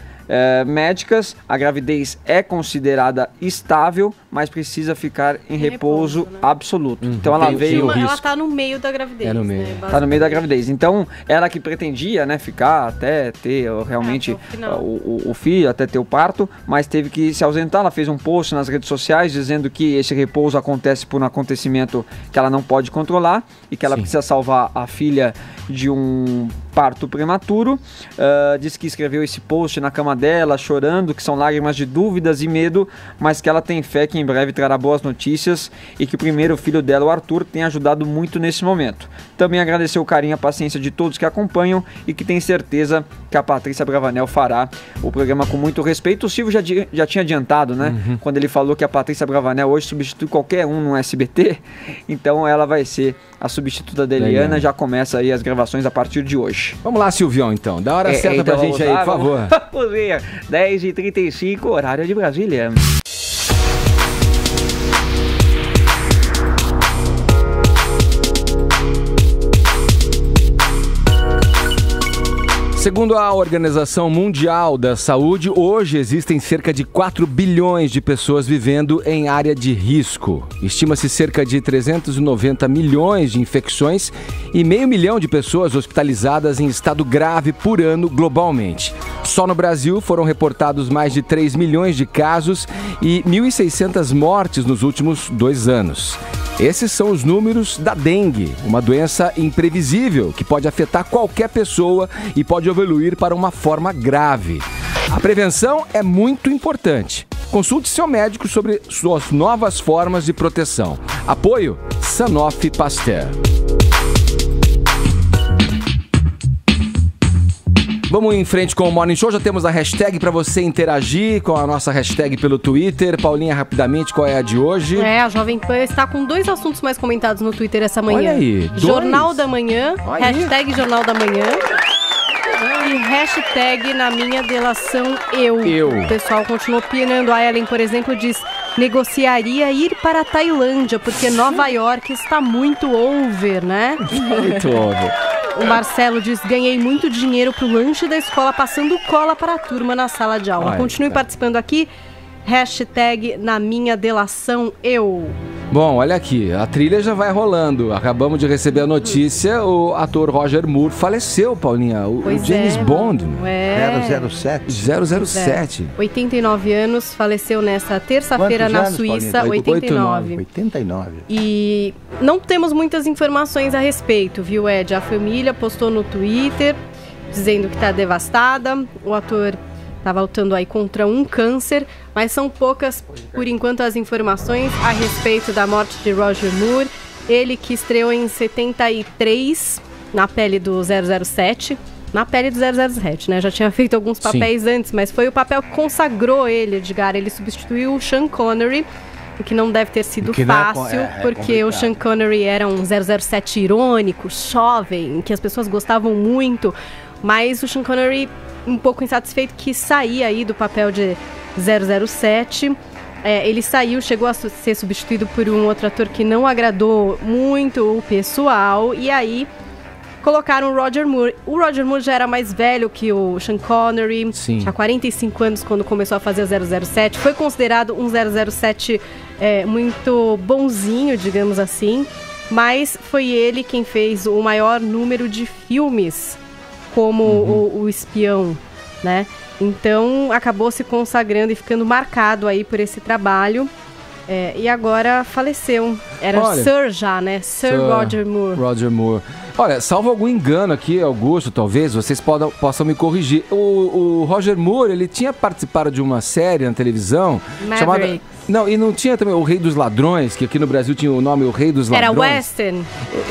médicas. A gravidez é considerada estável, mas precisa ficar em repouso, né, absoluto. Então ela veio... Ela tá no meio da gravidez, né? Tá no meio da gravidez. Então, ela que pretendia, né, ficar até ter realmente o filho, até ter o parto, mas teve que se ausentar. Ela fez um post nas redes sociais dizendo que esse repouso acontece por um acontecimento que ela não pode controlar e que ela precisa salvar a filha de um parto prematuro. Disse que escreveu esse post na cama dela, chorando, que são lágrimas de dúvidas e medo, mas que ela tem fé que em breve trará boas notícias e que o primeiro filho dela, o Arthur, tem ajudado muito nesse momento. Também agradeceu o carinho e a paciência de todos que acompanham e que tem certeza que a Patrícia Bravanel fará o programa com muito respeito. O Silvio já tinha adiantado, né? Quando ele falou que a Patrícia Bravanel hoje substitui qualquer um no SBT, então ela vai ser a substituta da Eliana. Já começa aí as gravações a partir de hoje. Vamos lá, Silvião, então. Dá hora certa pra gente aí, por favor. Vamos ver. 10h35, horário de Brasília. Segundo a Organização Mundial da Saúde, hoje existem cerca de 4 bilhões de pessoas vivendo em área de risco. Estima-se cerca de 390 milhões de infecções e 500 mil de pessoas hospitalizadas em estado grave por ano globalmente. Só no Brasil foram reportados mais de 3 milhões de casos e 1.600 mortes nos últimos 2 anos. Esses são os números da dengue, uma doença imprevisível que pode afetar qualquer pessoa e pode evoluir para uma forma grave. A prevenção é muito importante. Consulte seu médico sobre suas novas formas de proteção. Apoio Sanofi Pasteur. Vamos em frente com o Morning Show, já temos a hashtag para você interagir com a nossa hashtag pelo Twitter. Paulinha, rapidamente, qual é a de hoje? A Jovem Pan está com 2 assuntos mais comentados no Twitter essa manhã. Olha aí, 2. Jornal da Manhã, Olha hashtag Jornal da Manhã e hashtag na minha delação eu. O pessoal continua opinando. A Ellen, por exemplo, diz: negociaria ir para a Tailândia, porque Nova York está muito over, né? Muito over. O Marcelo diz: ganhei muito dinheiro pro lanche da escola, passando cola para a turma na sala de aula. Continue participando aqui. Hashtag na minha delação eu. Bom, olha aqui, a trilha já vai rolando. Acabamos de receber a notícia, o ator Roger Moore faleceu, Paulinha. O James Bond. 007. 89 anos, faleceu nessa terça-feira na Suíça. 89. E não temos muitas informações a respeito, viu, Ed? A família postou no Twitter dizendo que está devastada. O ator estava lutando aí contra um câncer, mas são poucas, por enquanto, as informações a respeito da morte de Roger Moore. Ele que estreou em 73 na pele do 007. Na pele do 007, né? Já tinha feito alguns papéis antes, mas foi o papel que consagrou ele, Edgar. Ele substituiu o Sean Connery, o que não deve ter sido fácil, porque o Sean Connery era um 007 irônico, jovem, que as pessoas gostavam muito, mas o Sean Connery, um pouco insatisfeito, que saía aí do papel de 007. Ele saiu, chegou a ser substituído por um outro ator que não agradou muito o pessoal, e aí colocaram o Roger Moore. O Roger Moore já era mais velho que o Sean Connery, tinha 45 anos quando começou a fazer o 007, foi considerado um 007 muito bonzinho, digamos assim, mas foi ele quem fez o maior número de filmes como o espião, né? Então acabou se consagrando e ficando marcado aí por esse trabalho. E agora faleceu. Era Sir já, né? Sir Roger Moore. Roger Moore. Olha, salvo algum engano aqui, Augusto, talvez, vocês possam me corrigir. O Roger Moore, ele tinha participado de uma série na televisão chamada... Não, e não tinha também o Rei dos Ladrões, que aqui no Brasil tinha o nome O Rei dos Ladrões? Era western.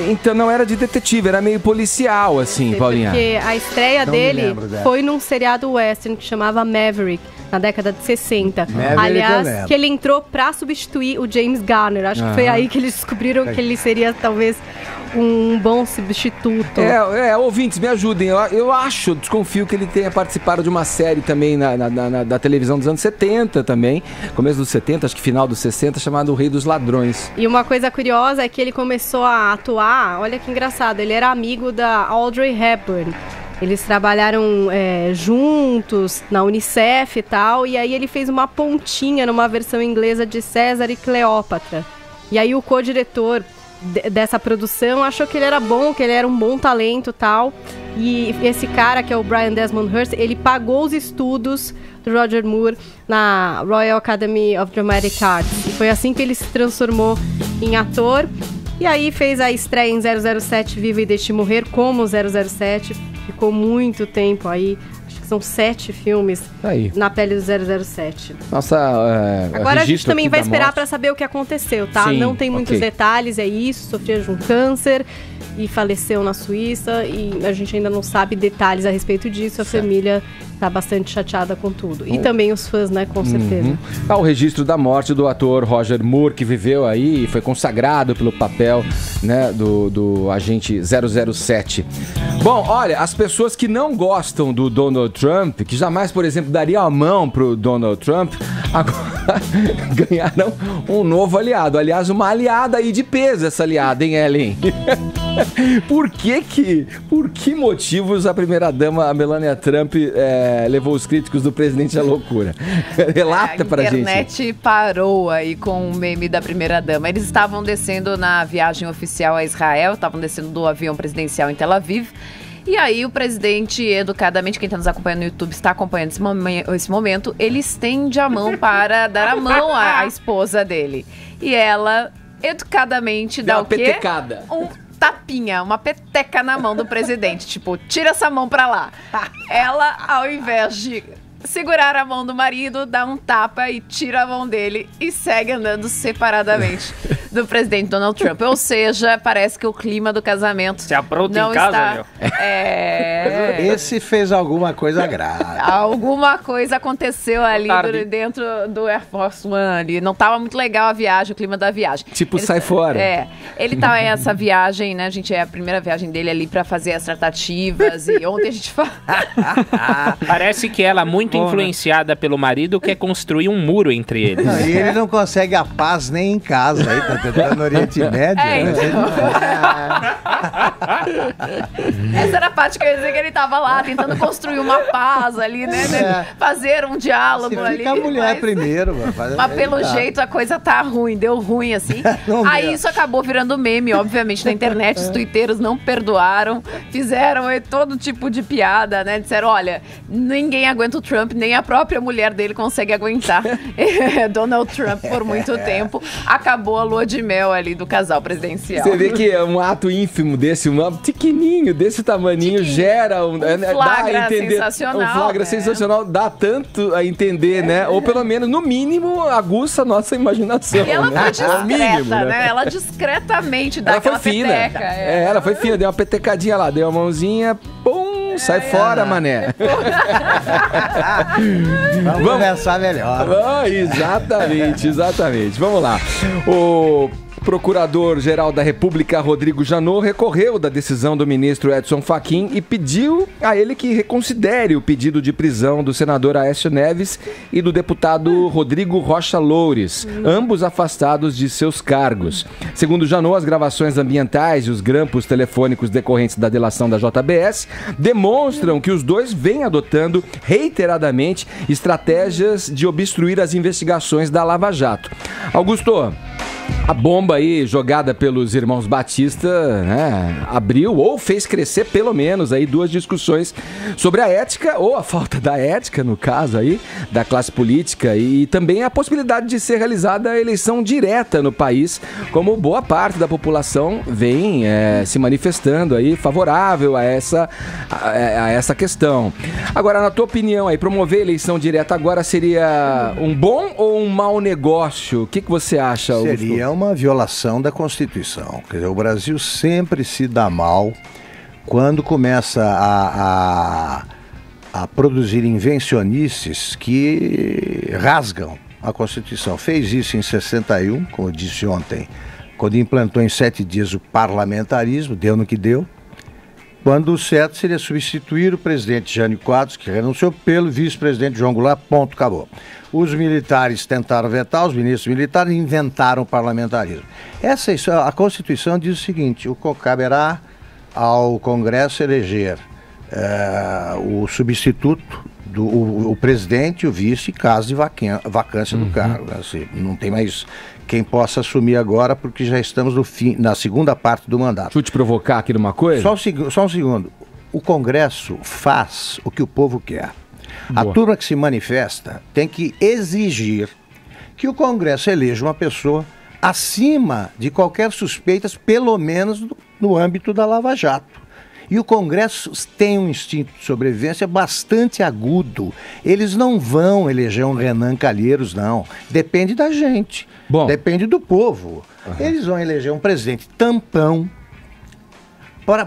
Então não era de detetive, era meio policial, assim, Paulinha. Porque a estreia dele foi num seriado western que chamava Maverick, na década de 60. Aliás, que ele entrou pra substituir o James Garner. Acho que foi aí que eles descobriram que ele seria talvez um bom substituto. Ouvintes, me ajudem. Eu desconfio que ele tenha participado de uma série também da televisão dos anos 70 também, começo dos 70, acho que final dos 60, chamado O Rei dos Ladrões. E uma coisa curiosa é que ele começou a atuar, olha que engraçado, ele era amigo da Audrey Hepburn. Eles trabalharam juntos na Unicef e tal, e aí ele fez uma pontinha numa versão inglesa de César e Cleópatra. E aí o co-diretor dessa produção achou que ele era bom, que ele era um bom talento e tal. E esse cara, que é o Brian Desmond Hurst, ele pagou os estudos do Roger Moore na Royal Academy of Dramatic Arts. E foi assim que ele se transformou em ator. E aí fez a estreia em 007 Viva e Deixe Morrer como 007. Ficou muito tempo aí, acho que são 7 filmes Aí. na pele do 007. Nossa, Agora a gente registro também aqui vai da esperar morte. para saber o que aconteceu, tá? Sim, Não tem muitos ok. detalhes, é isso, sofria de um câncer e faleceu na Suíça e a gente ainda não sabe detalhes a respeito disso, a família tá bastante chateada com tudo. E também os fãs, né, com certeza. O registro da morte do ator Roger Moore, que viveu aí e foi consagrado pelo papel, né, do agente 007. Bom, olha, as pessoas que não gostam do Donald Trump, que jamais, por exemplo, dariam a mão pro Donald Trump, agora ganharam um novo aliado. Aliás, uma aliada aí de peso, essa aliada, hein, Ellen? Por que motivos a primeira-dama, a Melania Trump, levou os críticos do presidente à loucura? Relata pra gente. A internet parou aí com o meme da primeira-dama. Eles estavam descendo na viagem oficial a Israel, estavam descendo do avião presidencial em Tel Aviv. E aí o presidente, educadamente, quem está nos acompanhando no YouTube está acompanhando esse momento, ele estende a mão para dar a mão à esposa dele. E ela, educadamente, dá o quê? Petecada. Um tapinha, uma peteca na mão do presidente. Tipo, tira essa mão pra lá. Ela, ao invés de segurar a mão do marido, dá um tapa e tira a mão dele e segue andando separadamente do presidente Donald Trump. Ou seja, parece que o clima do casamento Se apronta não em casa, está... meu. Esse fez alguma coisa grave. Alguma coisa aconteceu ali dentro do Air Force One. Ali. Não estava muito legal a viagem, o clima da viagem. Tipo, sai fora. Ele tá essa viagem, né, gente? É a primeira viagem dele ali pra fazer as tratativas. E ontem a gente falou. Parece que ela, muito influenciada pelo marido, quer construir um muro entre eles. Não, e ele não consegue a paz nem em casa. Aí tá tentando no Oriente Médio. Né? Essa era a parte que eu ia dizer que ele tava lá, tentando construir uma paz ali, né? Fazer um diálogo Se ali. fica a mulher primeiro, mano. Mas pelo jeito a coisa tá ruim, deu ruim assim. Aí isso acabou virando meme, obviamente, na internet. Os tuiteiros não perdoaram, fizeram todo tipo de piada, né? Disseram, olha, ninguém aguenta o Trump, nem a própria mulher dele consegue aguentar Donald Trump por muito tempo. Acabou a lua de mel ali do casal presidencial. Você vê que um ato ínfimo desse, um pequenininho, desse tamaninho, gera flagra sensacional. Um flagra sensacional, dá tanto a entender, né? Ou pelo menos, no mínimo, aguça a nossa imaginação. E ela né? foi discreta, mínimo, né? Ela discretamente dá ela foi aquela fina. peteca. Ela foi fina, deu uma petecadinha lá, deu uma mãozinha, pum, sai fora, mané. Vamos conversar melhor. Exatamente. Vamos lá. O Procurador-Geral da República, Rodrigo Janot, recorreu da decisão do ministro Edson Fachin e pediu a ele que reconsidere o pedido de prisão do senador Aécio Neves e do deputado Rodrigo Rocha Loures, ambos afastados de seus cargos. Segundo Janot, as gravações ambientais e os grampos telefônicos decorrentes da delação da JBS demonstram que os dois vêm adotando reiteradamente estratégias de obstruir as investigações da Lava Jato. Augusto, a bomba aí jogada pelos irmãos Batista, né, abriu ou fez crescer pelo menos aí duas discussões sobre a ética ou a falta da ética, no caso aí, da classe política e também a possibilidade de ser realizada a eleição direta no país, como boa parte da população vem se manifestando aí favorável a essa questão. Agora, na tua opinião aí, promover a eleição direta agora seria um bom ou um mau negócio? O que você acha, Augusto? Seria uma violação da Constituição. Quer dizer, o Brasil sempre se dá mal quando começa a produzir invencionices que rasgam a Constituição. Fez isso em 61, como eu disse ontem, quando implantou em 7 dias o parlamentarismo, deu no que deu. Quando o certo seria substituir o presidente Jânio Quadros, que renunciou, pelo vice-presidente João Goulart, ponto, acabou. Os militares tentaram vetar, os ministros militares inventaram o parlamentarismo. A Constituição diz o seguinte: caberá ao Congresso eleger o substituto, o presidente e o vice, em caso de vacância do cargo. Assim, não tem mais quem possa assumir agora, porque já estamos na segunda parte do mandato. Deixa eu te provocar aqui numa coisa. Só um segundo. O Congresso faz o que o povo quer. A turma que se manifesta tem que exigir que o Congresso eleja uma pessoa acima de qualquer suspeita, pelo menos no âmbito da Lava Jato. E o Congresso tem um instinto de sobrevivência bastante agudo. Eles não vão eleger um Renan Calheiros, não. Depende da gente. Bom. Depende do povo. Eles vão eleger um presidente tampão,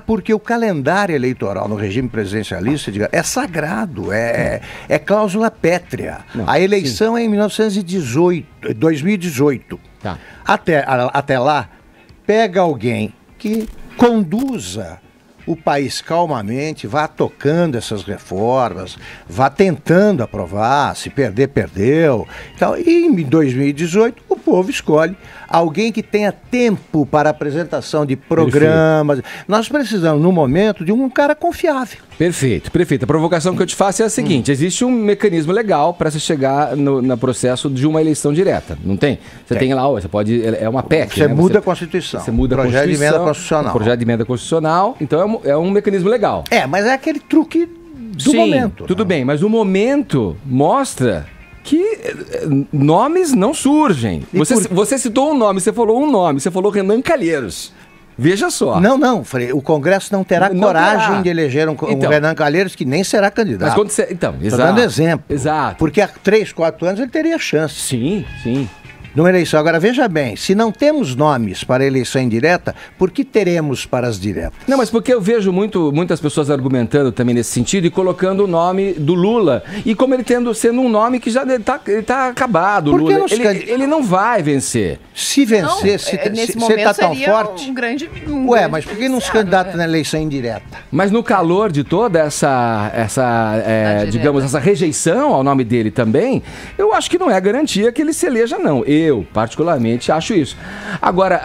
porque o calendário eleitoral no regime presidencialista é sagrado, é cláusula pétrea. Não, a eleição é em 2018. Tá. Até lá, pega alguém que conduza o país calmamente, vá tocando essas reformas, vá tentando aprovar, se perder, perdeu. Então, e em 2018, o povo escolhe alguém que tenha tempo para apresentação de programas. Nós precisamos, no momento, de um cara confiável. Perfeito, perfeito. A provocação que eu te faço é a seguinte: existe um mecanismo legal para se chegar no processo de uma eleição direta, não tem? Você tem lá, você pode, é uma PEC. Você né? muda a Constituição. Você muda projeto a Constituição. De emenda constitucional. Projeto de emenda constitucional, então é um mecanismo legal. Mas é aquele truque do Sim, momento. Tudo bem, mas o momento mostra que nomes não surgem. Você citou um nome, você falou um nome, você falou Renan Calheiros. Veja só. Não, Frei, o Congresso não terá coragem de eleger um Renan Calheiros que nem será candidato. Mas quando você... Então, Estou dando exemplo. Exato. Porque há 3, 4 anos ele teria chance. Sim. Numa eleição. Agora, veja bem, se não temos nomes para a eleição indireta, por que teremos para as diretas? Não, mas porque eu vejo muitas pessoas argumentando também nesse sentido e colocando o nome do Lula. E como ele sendo um nome que já ele tá acabado, Lula. Ele não vai vencer. Se vencer, nesse se momento ele tá tão seria forte... mas por que não se candidata na eleição indireta? Mas no calor de toda essa digamos, essa rejeição ao nome dele também, eu acho que não é garantia que ele se eleja, não. Eu, particularmente, acho isso. Agora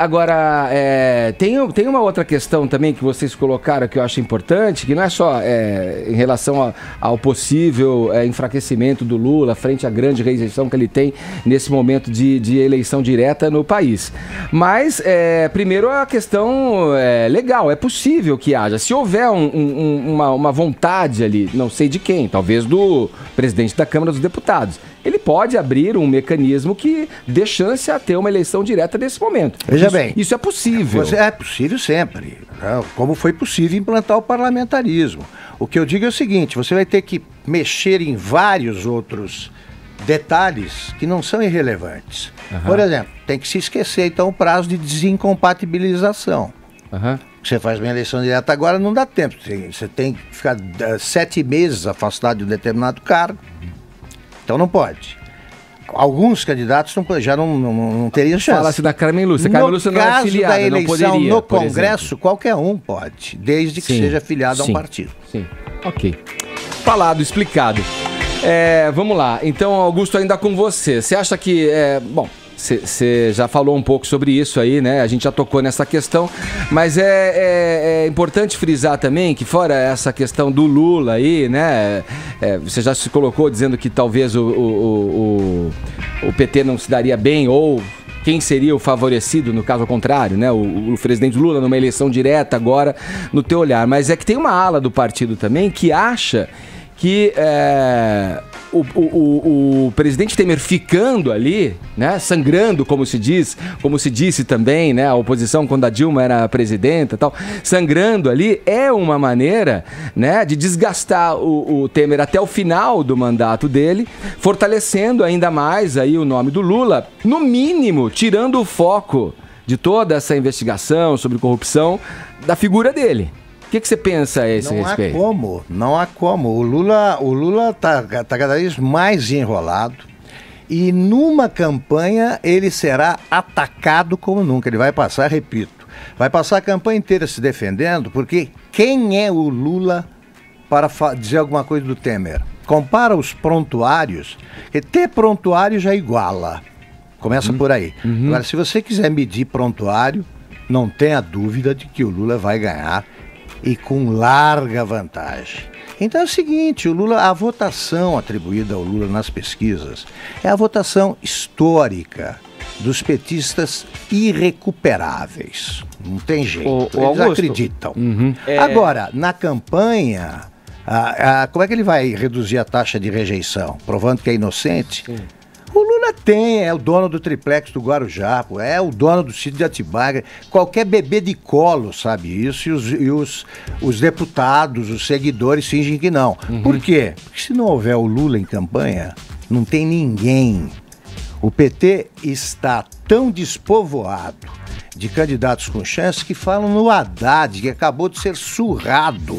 tem uma outra questão também que vocês colocaram que eu acho importante, que não é só em relação ao possível enfraquecimento do Lula frente à grande rejeição que ele tem nesse momento de eleição direta no país. Mas, primeiro, a questão legal. É possível que haja. Se houver uma vontade ali, não sei de quem, talvez do presidente da Câmara dos Deputados, ele pode abrir um mecanismo que dê chance a ter uma eleição direta nesse momento. Veja bem. Isso é possível. É possível sempre. Como foi possível implantar o parlamentarismo. O que eu digo é o seguinte, você vai ter que mexer em vários outros detalhes que não são irrelevantes. Por exemplo, tem que se esquecer então o prazo de desincompatibilização. Você faz uma eleição direta agora, não dá tempo. Você tem que ficar 7 meses afastado de um determinado cargo. Então não pode. Alguns candidatos já não teriam chance. Fala-se da Carmen Lúcia. Carmen Lúcia não é afiliada, da eleição, não poderia, no Congresso, qualquer um pode, desde que seja afiliado a um partido. Sim, ok. Falado, explicado. Vamos lá. Então, Augusto, ainda com você. Você acha que... Você já falou um pouco sobre isso aí, né? A gente já tocou nessa questão, mas é importante frisar também que fora essa questão do Lula aí, né? Você já se colocou dizendo que talvez o PT não se daria bem ou quem seria o favorecido, no caso ao contrário, né? O presidente Lula numa eleição direta agora, no teu olhar. Mas é que tem uma ala do partido também que acha que o presidente Temer ficando ali, né, sangrando, como se disse também, né, a oposição quando a Dilma era presidenta e tal, sangrando ali é uma maneira, né, de desgastar o Temer até o final do mandato dele, fortalecendo ainda mais aí o nome do Lula, no mínimo, tirando o foco de toda essa investigação sobre corrupção da figura dele. O que você pensa a esse respeito? Não há como. O Lula tá cada vez mais enrolado e numa campanha ele será atacado como nunca. Ele vai passar, repito, vai passar a campanha inteira se defendendo, porque quem é o Lula para dizer alguma coisa do Temer? Compara os prontuários, e ter prontuário já iguala. Começa por aí. Agora, se você quiser medir prontuário, não tenha dúvida de que o Lula vai ganhar e com larga vantagem. Então é o seguinte, a votação atribuída ao Lula nas pesquisas é a votação histórica dos petistas irrecuperáveis. Não tem jeito, eles acreditam. Agora, na campanha, como é que ele vai reduzir a taxa de rejeição? Provando que é inocente? O Lula Temer é o dono do triplex do Guarujá, pô, é o dono do sítio de Atibaia. Qualquer bebê de colo sabe isso, e os deputados, os seguidores fingem que não. Por quê? Porque se não houver o Lula em campanha, não tem ninguém. O PT está tão despovoado de candidatos com chance que falam no Haddad, que acabou de ser surrado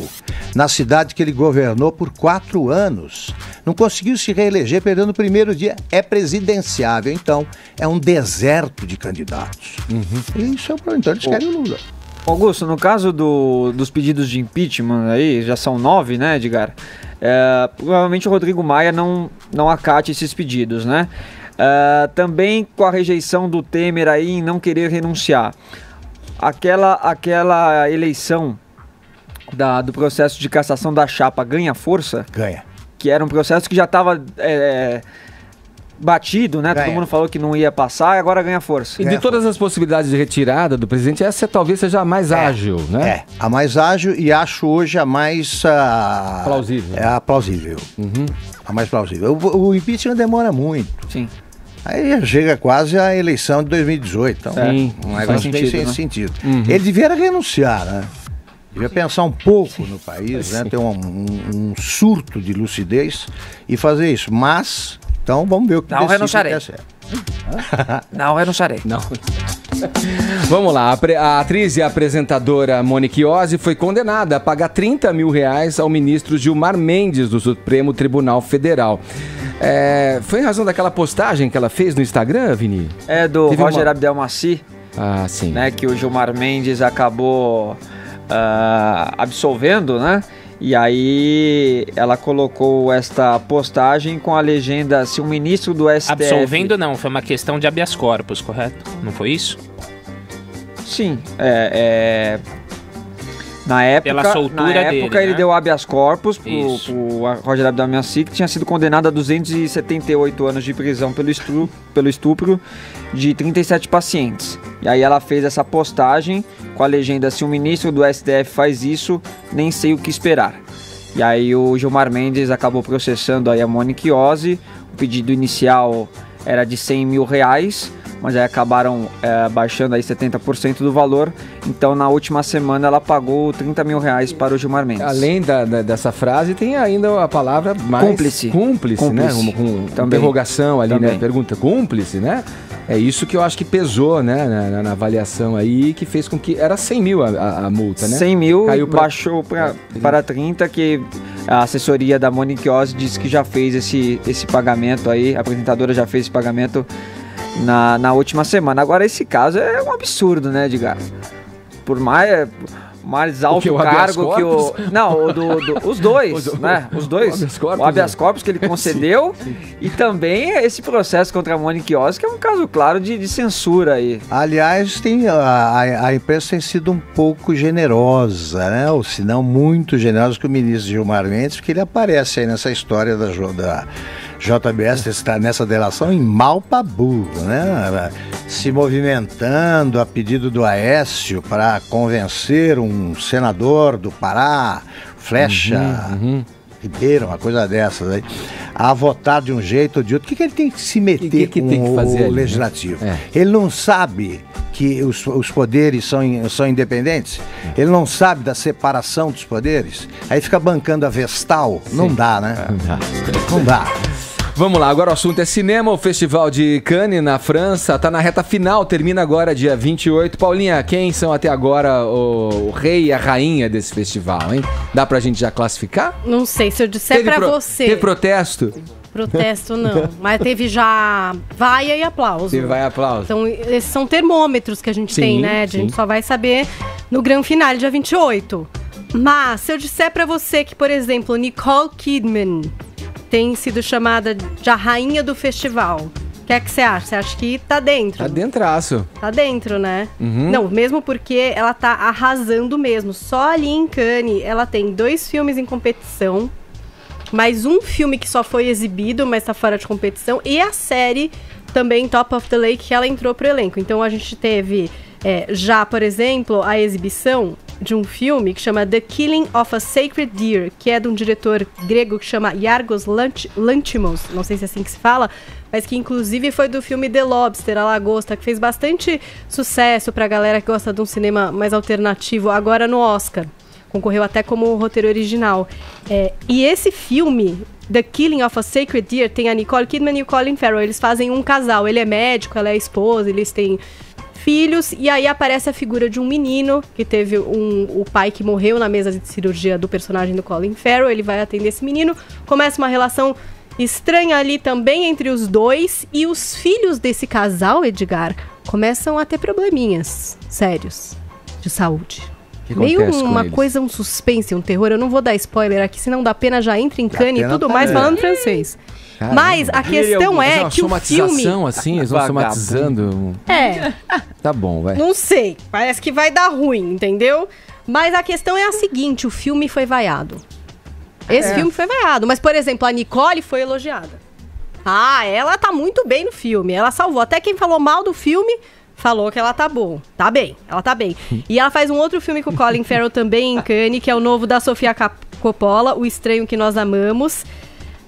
na cidade que ele governou por 4 anos. Não conseguiu se reeleger, perdeu no primeiro dia. É presidenciável, então é um deserto de candidatos. E isso é o problema, então eles querem o Lula. Augusto, no caso dos pedidos de impeachment aí, já são 9, né, Edgar? Provavelmente o Rodrigo Maia não acate esses pedidos, né? Também com a rejeição do Temer aí em não querer renunciar. Aquela eleição do processo de cassação da chapa ganha força? Ganha. Que era um processo que já estava batido, né? Ganha. Todo mundo falou que não ia passar e agora ganha força. E de todas as possibilidades de retirada do presidente, essa talvez seja a mais ágil, né? A mais ágil e acho hoje a mais... plausível. É a plausível. A mais plausível. O impeachment demora muito. Sim. Aí chega quase a eleição de 2018. Então, Sim, faz sentido. Ele devia renunciar, né? Devia pensar um pouco no país, né? Ter um surto de lucidez e fazer isso. Mas, então, vamos ver o que Não renunciarei. Não renunciarei. Não. Vamos lá, a atriz e apresentadora Monique Ozzi foi condenada a pagar R$30 mil ao ministro Gilmar Mendes do Supremo Tribunal Federal. Foi em razão daquela postagem que ela fez no Instagram, Vini? Do Roger Abdelmaci. Ah, sim. Né, que o Gilmar Mendes acabou absolvendo, né? E aí ela colocou esta postagem com a legenda: se o ministro do STF... Absolvendo não, foi uma questão de habeas corpus, correto? Não foi isso? Sim, Na época ele deu habeas corpus pro Roger Abdelmaci, que tinha sido condenado a 278 anos de prisão pelo estupro de 37 pacientes. E aí ela fez essa postagem com a legenda: se o ministro do STF faz isso, nem sei o que esperar. E aí o Gilmar Mendes acabou processando aí a Monique Ozzi. O pedido inicial era de R$100 mil, mas aí acabaram baixando aí 70% do valor. Então, na última semana, ela pagou R$30 mil para o Gilmar Mendes. Além dessa frase, tem ainda a palavra mais... Cúmplice, né? Com interrogação ali, né? Pergunta, cúmplice, né? É isso que eu acho que pesou, né? Na avaliação aí, que fez com que... Era 100 mil a multa, né? 100 mil, baixou para 30, que a assessoria da Monique Ozzi disse que já fez esse pagamento aí. A apresentadora já fez esse pagamento na última semana. Agora, esse caso é um absurdo, né, Edgar? Por mais alto cargo que o... Não, os dois, né? Os dois. O habeas corpus que ele concedeu e também esse processo contra a Monique Ozzi, que é um caso claro de censura aí. Aliás, a imprensa tem sido um pouco generosa, né? Ou se não muito generosa com o ministro Gilmar Mendes, porque ele aparece aí nessa história da JBS, está nessa delação em mal pra burro, né? Se movimentando a pedido do Aécio para convencer um senador do Pará, Flecha Ribeiro, uma coisa dessas aí, a votar de um jeito ou de outro. O que ele tem que se meter com tem que fazer o legislativo? Né? Ele não sabe que os poderes são independentes? Ele não sabe da separação dos poderes? Aí fica bancando a Vestal? Sim. Não dá, né? Não dá. Vamos lá, agora o assunto é cinema. O Festival de Cannes, na França, tá na reta final, termina agora dia 28. Paulinha, quem são até agora o rei e a rainha desse festival, hein? Dá pra gente já classificar? Não sei, se eu disser pra você... Teve protesto? Protesto não, mas teve já vaia e aplauso. Teve vaia e aplauso. Então esses são termômetros que a gente tem, né? A gente só vai saber no grande final, dia 28. Mas se eu disser pra você que, por exemplo, Nicole Kidman tem sido chamada de a rainha do festival, o que é que você acha? Você acha que tá dentro? Tá dentraço. Tá dentro, né? Não, mesmo porque ela tá arrasando mesmo. Só ali em Cannes ela tem 2 filmes em competição, mais um filme que só foi exibido, mas tá fora de competição, e a série também Top of the Lake, que ela entrou pro elenco. Então a gente teve já, por exemplo, a exibição de um filme que chama The Killing of a Sacred Deer, que é de um diretor grego que chama Yorgos Lanthimos, não sei se é assim que se fala, mas que inclusive foi do filme The Lobster, A Lagosta, que fez bastante sucesso pra galera que gosta de um cinema mais alternativo, agora no Oscar. Concorreu até como roteiro original. E esse filme, The Killing of a Sacred Deer, tem a Nicole Kidman e o Colin Farrell. Eles fazem um casal, ele é médico, ela é esposa, eles têm filhos, e aí aparece a figura de um menino que teve o pai que morreu na mesa de cirurgia do personagem do Colin Farrell. Ele vai atender esse menino, começa uma relação estranha ali também entre os dois, e os filhos desse casal, Edgar, começam a ter probleminhas sérios de saúde. Meio uma coisa, um suspense, um terror. Eu não vou dar spoiler aqui, senão da pena já entra em cana e tudo mais falando francês. Caramba. Mas a questão é que o filme... assim, eles vão somatizando. Tá bom, vai. Não sei, parece que vai dar ruim, entendeu? Mas a questão é a seguinte, o filme foi vaiado. Esse filme foi vaiado, mas, por exemplo, a Nicole foi elogiada. Ela tá muito bem no filme, ela salvou. Até quem falou mal do filme falou que ela tá bom. Tá bem, ela tá bem. E ela faz um outro filme com o Colin Farrell também em Cannes, que é o novo da Sofia Coppola, O Estranho que Nós Amamos.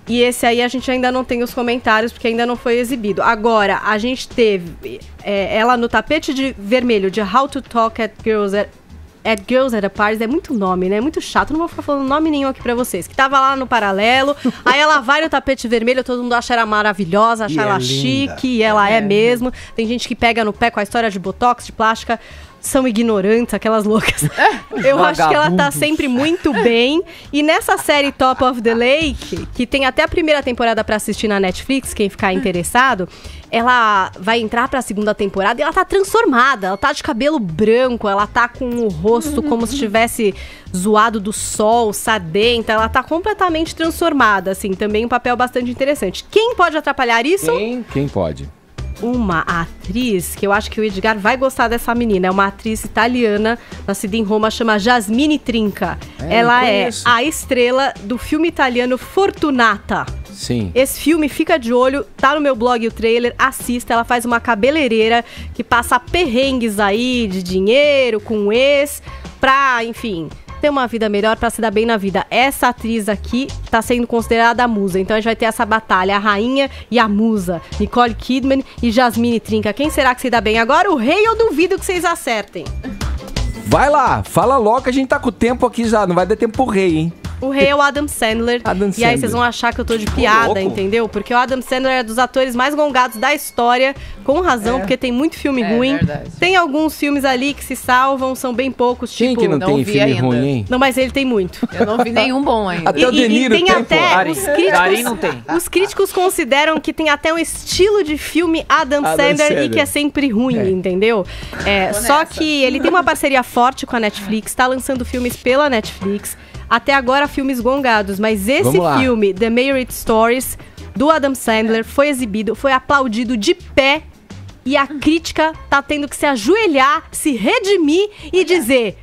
E esse aí a gente ainda não tem os comentários, porque ainda não foi exibido. Agora, a gente teve ela no tapete vermelho de How to Talk at Girls at a Party. É muito nome, né? Muito chato. Não vou ficar falando nome nenhum aqui pra vocês. Que tava lá no Paralelo. Aí ela vai no tapete vermelho, todo mundo acha ela maravilhosa, acha ela chique. E ela é mesmo. Tem gente que pega no pé com a história de botox, de plástica. São ignorantes, aquelas loucas. Eu acho que ela tá sempre muito bem. E nessa série Top of the Lake, que tem até a primeira temporada pra assistir na Netflix, quem ficar interessado, ela vai entrar pra segunda temporada e ela tá transformada. Ela tá de cabelo branco, ela tá com o rosto como se tivesse zoado do sol, sadenta. Ela tá completamente transformada, assim. Também um papel bastante interessante. Quem pode atrapalhar isso? Quem pode? Uma atriz, que eu acho que o Edgar vai gostar dessa menina. É uma atriz italiana, nascida em Roma, chama Jasmine Trinca. Ela é a estrela do filme italiano Fortunata. Sim. Esse filme, fica de olho, tá no meu blog o trailer, assista. Ela faz uma cabeleireira que passa perrengues aí de dinheiro com o ex, pra, enfim, ter uma vida melhor, pra se dar bem na vida. Essa atriz aqui tá sendo considerada a musa. Então a gente vai ter essa batalha, a rainha e a musa. Nicole Kidman e Jasmine Trinca. Quem será que se dá bem agora? O rei, eu duvido que vocês acertem. Vai lá, fala logo que a gente tá com o tempo aqui já. Não vai dar tempo pro rei, hein? O rei é o Adam Sandler. E aí vocês vão achar que eu tô de piada, entendeu? Porque o Adam Sandler é dos atores mais gongados da história, com razão, porque tem muito filme ruim. Verdade. Tem alguns filmes ali que se salvam, são bem poucos, Quem tipo... que não tem filme ainda ruim, hein? Não, mas ele tem muito. Eu não vi nenhum bom ainda. Até o De Niro tem até... Os tem. críticos consideram que tem até um estilo de filme Adam Sandler e que é sempre ruim, entendeu? Só que ele tem uma parceria forte com a Netflix, tá lançando filmes pela Netflix. Até agora, filmes gongados, mas esse filme, The Marriage Stories, do Adam Sandler, foi exibido, foi aplaudido de pé, e a crítica tá tendo que se ajoelhar, se redimir e dizer: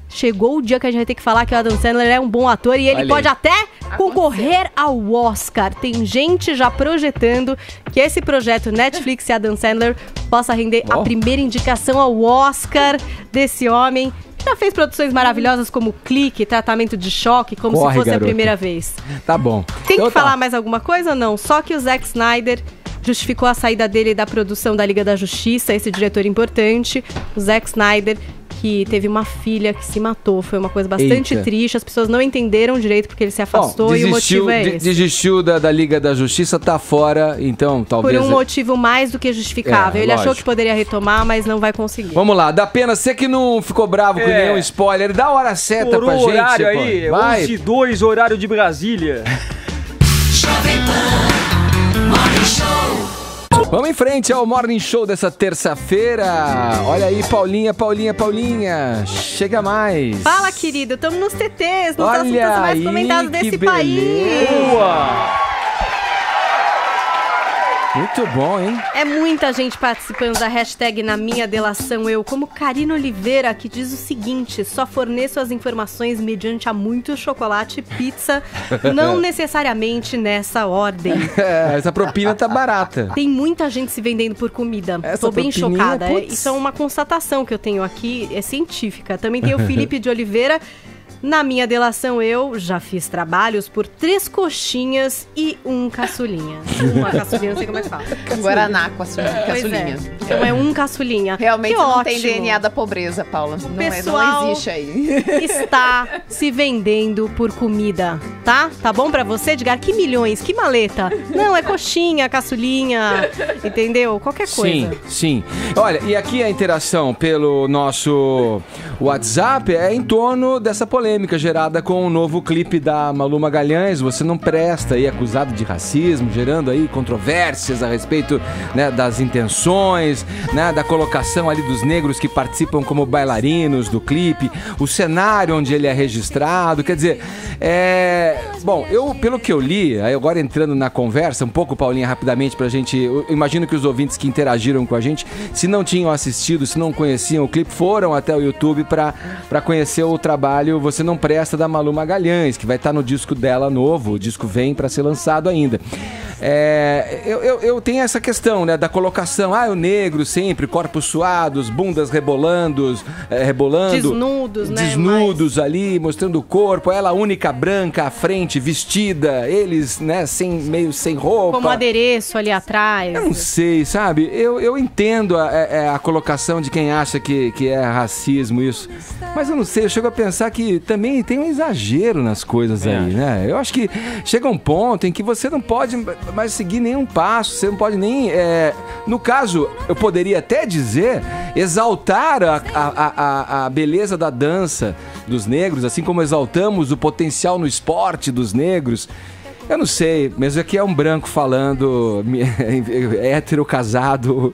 chegou o dia que a gente vai ter que falar que o Adam Sandler é um bom ator e ele pode até concorrer ao Oscar. Tem gente já projetando que esse projeto Netflix e Adam Sandler possa render a primeira indicação ao Oscar desse homem. Já fez produções maravilhosas como Clique, Tratamento de Choque, como se fosse a primeira vez. Tá bom. Tem que falar mais alguma coisa ou não? Só que o Zack Snyder justificou a saída dele da produção da Liga da Justiça, esse diretor importante. O Zack Snyder, que teve uma filha que se matou. Foi uma coisa bastante triste. As pessoas não entenderam direito porque ele se afastou e o motivo é esse. Desistiu da Liga da Justiça, tá fora, então talvez... Por um motivo mais do que justificável. Ele achou que poderia retomar, mas não vai conseguir. Vamos lá, dá pena, você que não ficou bravo com nenhum spoiler, dá a hora certa pra gente. Horário aí, 11h02, horário de Brasília. Jovem Pan Morning Show. Vamos em frente ao Morning Show dessa terça-feira. Olha aí, Paulinha. Chega mais. Fala, querido. Estamos nos TTs, nos assuntos mais comentados desse país. Boa! Muito bom, hein? É muita gente participando da hashtag Na Minha Delação Eu, como Karina Oliveira, que diz o seguinte: só forneço as informações mediante a muito chocolate e pizza, não necessariamente nessa ordem. Essa propina tá barata. Tem muita gente se vendendo por comida. Essa Tô bem propininha, chocada. putz. Isso é uma constatação que eu tenho aqui, é científica. Também tem o Felipe de Oliveira. Na minha delação, eu já fiz trabalhos por 3 coxinhas e 1 caçulinha. Uma caçulinha, não sei como é que fala. Guaraná com a Pois caçulinha. é. Então é 1 caçulinha. Realmente Que não ótimo. tem DNA da pobreza, Paula. pessoal- Não existe aí. Está se vendendo por comida, tá? Tá bom pra você, Edgar? Que milhões, que maleta. Não, é coxinha, caçulinha, entendeu? Qualquer coisa. Sim, sim. Olha, e aqui a interação pelo nosso WhatsApp é em torno dessa polêmica gerada com o novo clipe da Malu Magalhães, Você Não Presta, aí acusado de racismo, gerando aí controvérsias a respeito, né, das intenções, né, da colocação ali dos negros que participam como bailarinos do clipe, o cenário onde ele é registrado, quer dizer, bom, pelo que eu li, aí agora entrando na conversa, um pouco, Paulinha, rapidamente pra gente, eu imagino que os ouvintes que interagiram com a gente, se não tinham assistido, se não conheciam o clipe, foram até o YouTube pra conhecer o trabalho Você Não Presta, da Malu Magalhães, que vai estar no disco dela novo, o disco vem pra ser lançado ainda. Eu tenho essa questão, né, da colocação, o negro sempre, corpos suados, bundas rebolando, Desnudos, né? desnudos ali, mostrando o corpo, ela única branca à frente, vestida, eles, né, meio sem roupa. Como adereço ali atrás. Eu não sei, sabe? Eu entendo a colocação de quem acha que é racismo isso, mas eu não sei, eu chego a pensar que também tem um exagero nas coisas aí, né? Eu acho que chega um ponto em que você não pode mais seguir nenhum passo, você não pode nem... no caso, eu poderia até dizer, exaltar a beleza da dança dos negros, assim como exaltamos o potencial no esporte dos negros. Eu não sei, mas aqui é um branco falando, hétero, casado,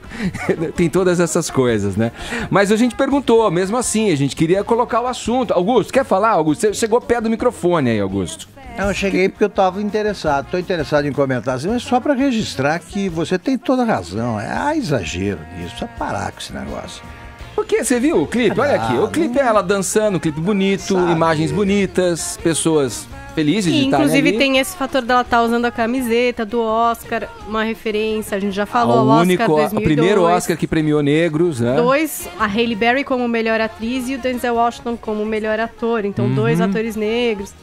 tem todas essas coisas, né? Mas a gente perguntou, mesmo assim, a gente queria colocar o assunto. Augusto, quer falar, Augusto? Você chegou perto do microfone aí, Augusto. Eu cheguei porque eu estava interessado, estou interessado em comentar assim, mas só para registrar que você tem toda a razão, há exagero nisso, precisa parar com esse negócio. Porque você viu o clipe? Olha aqui, o clipe é ela dançando, um clipe bonito, imagens bonitas, pessoas felizes de estarem Inclusive ali. tem esse fator dela estar usando a camiseta do Oscar, uma referência, a gente já falou, o Oscar 2002. O primeiro Oscar que premiou negros, né? 2, a Halle Berry como melhor atriz e o Denzel Washington como melhor ator, então 2 atores negros.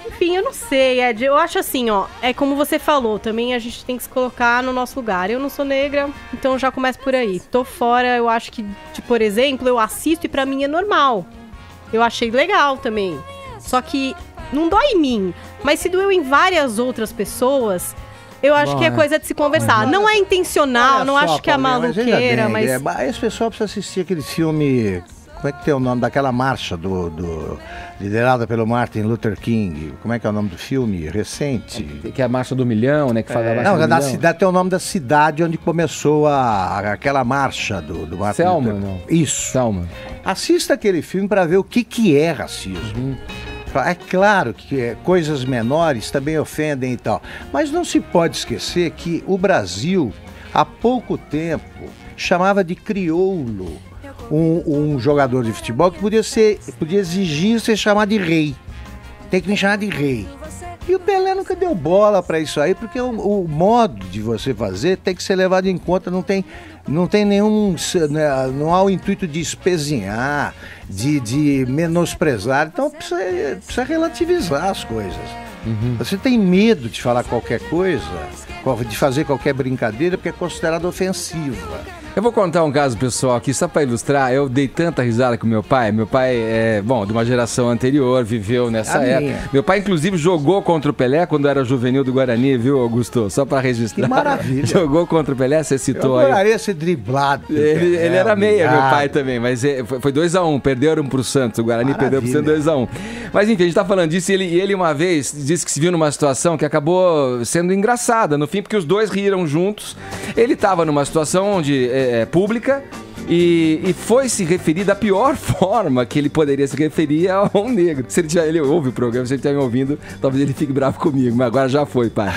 Enfim, eu não sei, Ed, eu acho assim, ó, é como você falou, também a gente tem que se colocar no nosso lugar. Eu não sou negra, então já começa por aí. Tô fora, eu acho que, por exemplo, eu assisto e pra mim é normal. Eu achei legal também. Só que não dói em mim, mas se doeu em várias outras pessoas, eu acho que é coisa de se conversar. Não é intencional, não acho que é maluqueira, mas... Esse pessoal precisa assistir aquele filme... Como é que tem o nome daquela marcha liderada pelo Martin Luther King? Como é que é o nome do filme recente? Que é a Marcha do Milhão, né? Que fala da Marcha Não, do da Milhão. cidade, tem o nome da cidade onde começou aquela marcha do Martin Selma, Luther não? Isso. Selma. Assista aquele filme para ver o que é racismo. É claro que coisas menores também ofendem e tal, mas não se pode esquecer que o Brasil, há pouco tempo, chamava de crioulo um jogador de futebol que podia exigir ser chamado de rei. Tem que me chamar de rei. E o Pelé nunca deu bola para isso aí, porque o modo de você fazer tem que ser levado em conta, não tem nenhum, não há o intuito de espezinhar, de menosprezar, então precisa relativizar as coisas. Você tem medo de falar qualquer coisa, de fazer qualquer brincadeira, porque é considerado ofensiva. Eu vou contar um caso pessoal aqui, só para ilustrar. Eu dei tanta risada com meu pai. Meu pai é, de uma geração anterior, viveu nessa época. Meu pai, inclusive, jogou contra o Pelé quando era juvenil do Guarani, viu, Augusto? Só para registrar. Que maravilha. Jogou contra o Pelé, você citou aí. Eu adoraria ser driblado. Ele era meia, meu pai também, mas foi 2-1, perderam pro Santos. O Guarani perdeu pro Santos 2-1. Mas enfim, a gente tá falando disso e ele uma vez disse que se viu numa situação que acabou sendo engraçada, no fim, porque os dois riram juntos. Ele tava numa situação onde pública, E foi se referir da pior forma que ele poderia se referir a um negro. Se ele ouve o programa, se ele estiver me ouvindo, talvez ele fique bravo comigo, mas agora já foi, pai.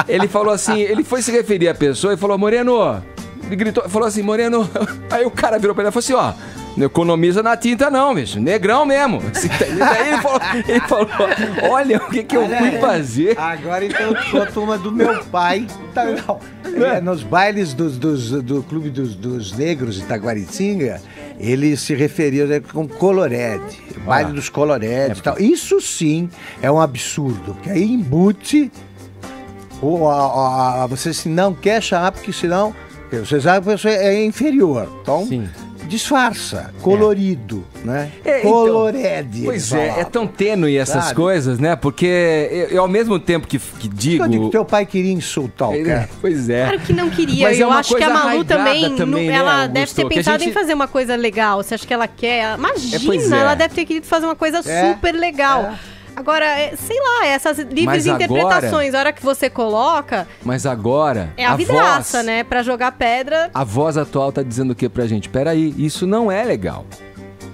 Ele falou assim, ele foi se referir à pessoa e falou, Moreno, ele gritou, falou assim, Moreno, aí o cara virou pra ele e falou assim, ó, não economiza na tinta não, bicho, negrão mesmo. Daí ele falou, olha o que eu fui fazer. Agora então a turma do meu pai, tá, não. Nos bailes do Clube dos Negros de Taguaritinga, ele se referia com Colorede, baile dos Colorede e tal. Isso sim é um absurdo, porque aí embute você se não quer chamar, porque senão você sabe que a pessoa é inferior. Então, sim. Disfarça, colorido, né? Colorede. Então, pois é tão tênue essas coisas, né? Porque eu ao mesmo tempo que digo... Eu digo que teu pai queria insultar o cara. Pois é. Claro que não queria. Mas eu acho que a Malu também ela deve ter pensado em fazer uma coisa legal. Você acha que ela quer? Imagina, ela deve ter querido fazer uma coisa super legal. Agora, sei lá, essas livres interpretações, a hora que você coloca... Mas agora... É a vidraça, voz, né? Pra jogar pedra... A voz atual tá dizendo o que pra gente? Peraí, isso não é legal.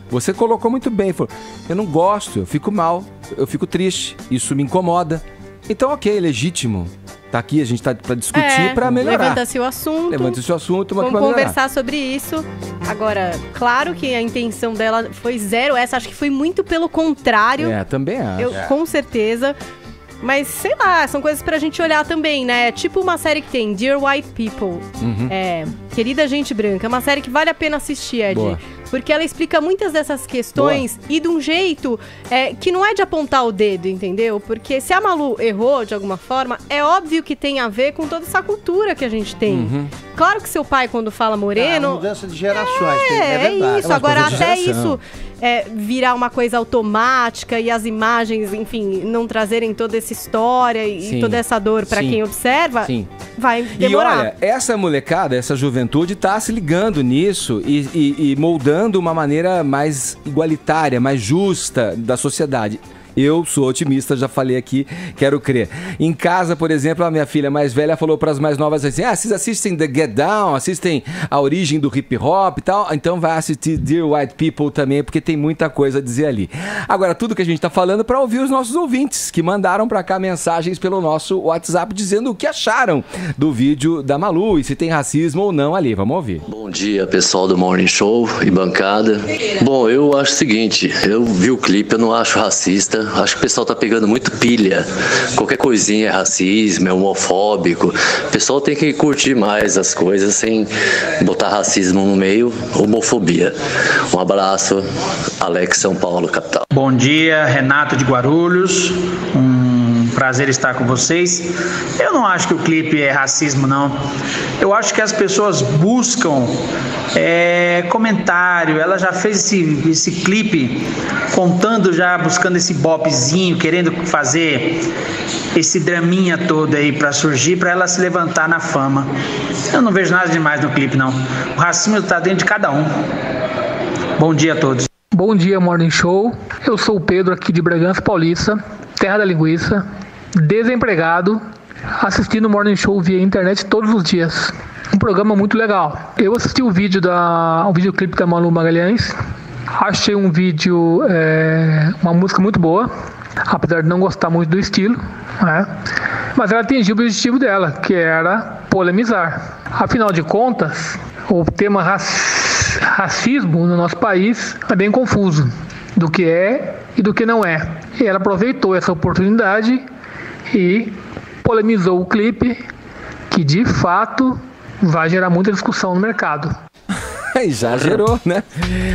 Você colocou muito bem, falou, eu não gosto, eu fico mal, eu fico triste, isso me incomoda. Então, ok, legítimo. Tá aqui, a gente tá pra discutir, pra melhorar. Levanta-se o assunto. Vamos conversar sobre isso. Agora, claro que a intenção dela foi zero. Essa acho que foi muito pelo contrário. Também acho. Com certeza. Mas, sei lá, são coisas pra gente olhar também, né? Tipo uma série que tem, Dear White People. Querida Gente Branca. É uma série que vale a pena assistir, Ed. Boa. Porque ela explica muitas dessas questões e de um jeito que não é de apontar o dedo, entendeu? Porque se a Malu errou de alguma forma, é óbvio que tem a ver com toda essa cultura que a gente tem. Claro que seu pai, quando fala moreno... É mudança de gerações. É verdade. Isso. Agora, até isso virar uma coisa automática e as imagens, enfim, não trazerem toda essa história e toda essa dor pra quem observa, vai demorar. E olha, essa molecada, essa juventude tá se ligando nisso e moldando uma maneira mais igualitária, mais justa da sociedade. Eu sou otimista, já falei aqui, quero crer. Em casa, por exemplo, a minha filha mais velha falou para as mais novas assim, vocês assistem The Get Down, assistem a origem do hip hop e tal, então vai assistir Dear White People também, porque tem muita coisa a dizer ali. Agora, tudo que a gente tá falando para ouvir os nossos ouvintes, que mandaram para cá mensagens pelo nosso WhatsApp dizendo o que acharam do vídeo da Malu e se tem racismo ou não ali. Vamos ouvir. Bom dia, pessoal do Morning Show e bancada. Bom, eu acho o seguinte, eu vi o clipe, eu não acho racista. Acho que o pessoal tá pegando muito pilha. Qualquer coisinha é racismo, é homofóbico. O pessoal tem que curtir mais as coisas sem botar racismo no meio, homofobia. Um abraço, Alex, São Paulo, capital. Bom dia, Renato de Guarulhos. Prazer estar com vocês. Eu não acho que o clipe é racismo, não. Eu acho que as pessoas buscam comentário. Ela já fez esse clipe contando, já buscando esse bopzinho, querendo fazer esse draminha todo aí para surgir, para ela se levantar na fama. Eu não vejo nada demais no clipe, não. O racismo está dentro de cada um. Bom dia a todos. Bom dia, Morning Show. Eu sou o Pedro aqui de Bragança Paulista, terra da linguiça, desempregado, assistindo o Morning Show via internet todos os dias. Um programa muito legal. Eu assisti o videoclipe da Malu Magalhães. Achei um vídeo, uma música muito boa, apesar de não gostar muito do estilo, né? Mas ela atingiu o objetivo dela, que era polemizar. Afinal de contas, o tema racismo no nosso país é bem confuso, do que é e do que não é. E ela aproveitou essa oportunidade e polemizou o clipe, que de fato vai gerar muita discussão no mercado. Já gerou, né?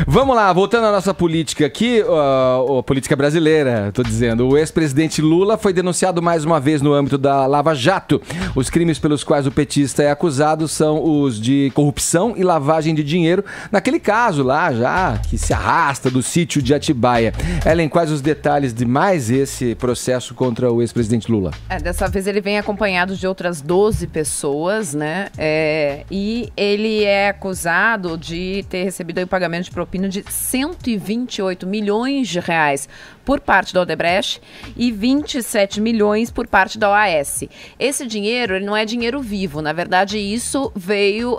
Vamos lá, voltando à nossa política aqui, a política brasileira, tô dizendo. O ex-presidente Lula foi denunciado mais uma vez no âmbito da Lava Jato. Os crimes pelos quais o petista é acusado são os de corrupção e lavagem de dinheiro, naquele caso lá já, que se arrasta do sítio de Atibaia. Ellen, quais os detalhes de mais esse processo contra o ex-presidente Lula? Dessa vez ele vem acompanhado de outras 12 pessoas, né? E ele é acusado de de ter recebido aí o pagamento de propina de 128 milhões de reais por parte da Odebrecht e 27 milhões por parte da OAS. Esse dinheiro, ele não é dinheiro vivo, na verdade isso veio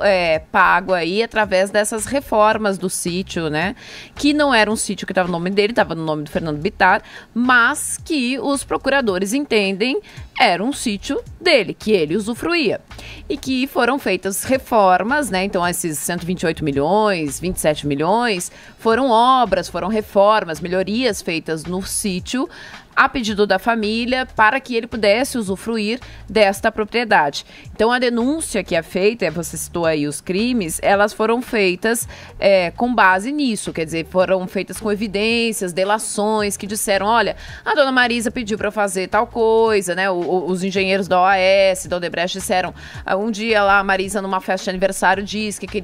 pago aí através dessas reformas do sítio, né? Que não era um sítio que estava no nome dele, estava no nome do Fernando Bittar, mas que os procuradores entendem era um sítio dele, que ele usufruía. E que foram feitas reformas, né? Então esses 128 milhões, 27 milhões, foram obras, foram reformas, melhorias feitas no sítio, a pedido da família, para que ele pudesse usufruir desta propriedade. Então a denúncia que é feita, você citou aí os crimes, elas foram feitas com base nisso, quer dizer, foram feitas com evidências, delações que disseram, olha, a dona Marisa pediu para fazer tal coisa, né? Os engenheiros da OAS, da Odebrecht disseram, um dia lá a Marisa numa festa de aniversário disse que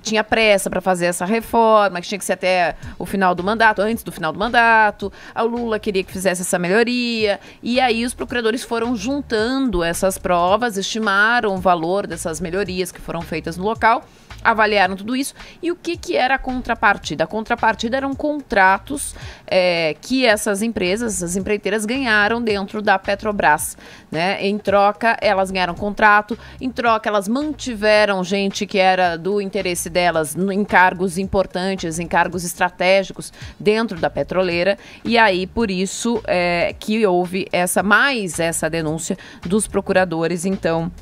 tinha pressa para fazer essa reforma, que tinha que ser até o final do mandato, antes do final do mandato, a Lula queria que fizesse essa melhoria, e aí os procuradores foram juntando essas provas, estimaram o valor dessas melhorias que foram feitas no local, avaliaram tudo isso. E o que era a contrapartida? A contrapartida eram contratos que essas empresas, essas empreiteiras ganharam dentro da Petrobras, né? Em troca, elas ganharam contrato, em troca, elas mantiveram gente que era do interesse delas em cargos importantes, em cargos estratégicos dentro da petroleira, e aí, por isso, que houve essa denúncia dos procuradores, então,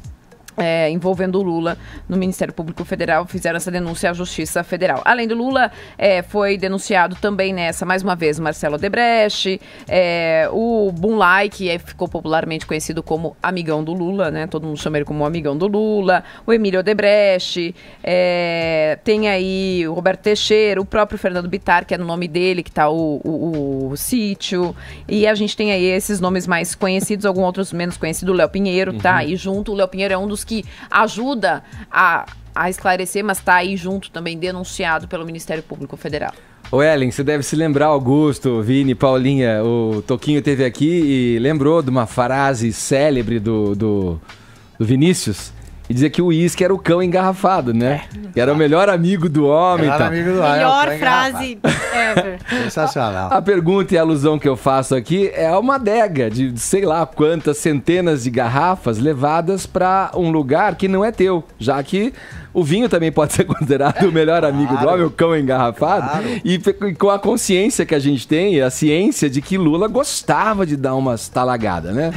envolvendo o Lula no Ministério Público Federal, fizeram essa denúncia à Justiça Federal. Além do Lula, foi denunciado também nessa, mais uma vez, o Marcelo Odebrecht, o Bunlai, que ficou popularmente conhecido como amigão do Lula, né? Todo mundo chama ele como amigão do Lula, o Emílio Odebrecht, tem aí o Roberto Teixeira, o próprio Fernando Bittar, que é no nome dele que está o sítio, e a gente tem aí esses nomes mais conhecidos, alguns outros menos conhecidos, o Léo Pinheiro, tá aí junto. O Léo Pinheiro é um dos que ajuda a esclarecer, mas está aí junto também, denunciado pelo Ministério Público Federal. Ô Ellen, você deve se lembrar, Augusto, Vini, Paulinha, o Toquinho esteve aqui e lembrou de uma frase célebre do Vinícius, e dizia que o uísque era o cão engarrafado, né? Que era o melhor amigo do homem. Melhor frase ever. Sensacional. A pergunta e a alusão que eu faço aqui é uma adega de sei lá quantas centenas de garrafas levadas para um lugar que não é teu, já que o vinho também pode ser considerado o melhor amigo do homem, o cão engarrafado. Claro. E com a consciência que a gente tem, a ciência de que Lula gostava de dar umas talagadas, né?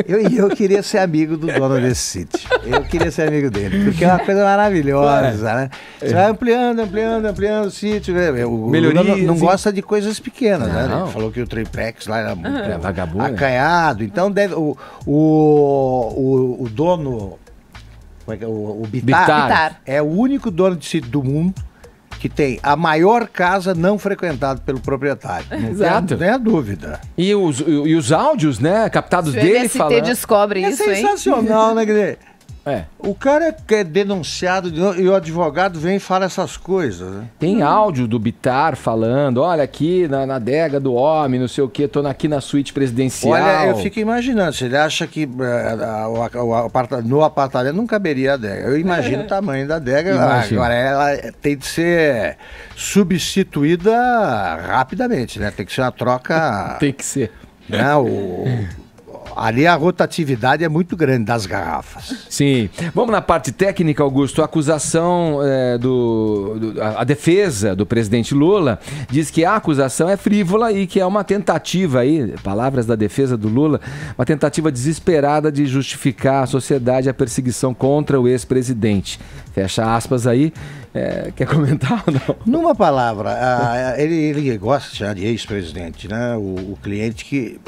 Eu queria ser amigo do dono desse sítio. Eu queria ser amigo dele, porque é uma coisa maravilhosa, né? Você vai ampliando o sítio. O Lula não gosta de coisas pequenas, né? Ele falou que o triplex lá era muito vagabundo, acanhado. Então deve, o dono... O Bittar é o único dono de sítio do mundo que tem a maior casa não frequentada pelo proprietário. Exato. Não tem a dúvida. E os áudios, né, captados dele falando. O MST descobre isso, hein? É sensacional, né, Guilherme? O cara que é denunciado e o advogado vem e fala essas coisas, né? Tem áudio do Bittar falando, olha aqui na adega do homem, não sei o que, tô aqui na suíte presidencial. Olha, eu fico imaginando, se ele acha que no apartamento não caberia a adega. Eu imagino o tamanho da adega. Agora ela tem de ser substituída rapidamente, né? Tem que ser uma troca... Tem que ser. Ali a rotatividade é muito grande das garrafas. Sim. Vamos na parte técnica, Augusto. A acusação, a defesa do presidente Lula diz que a acusação é frívola e que é uma tentativa aí, palavras da defesa do Lula, uma tentativa desesperada de justificar a sociedade a perseguição contra o ex-presidente. Fecha aspas aí. Quer comentar ou não? Numa palavra, ele gosta de chamar de ex-presidente, né? O cliente que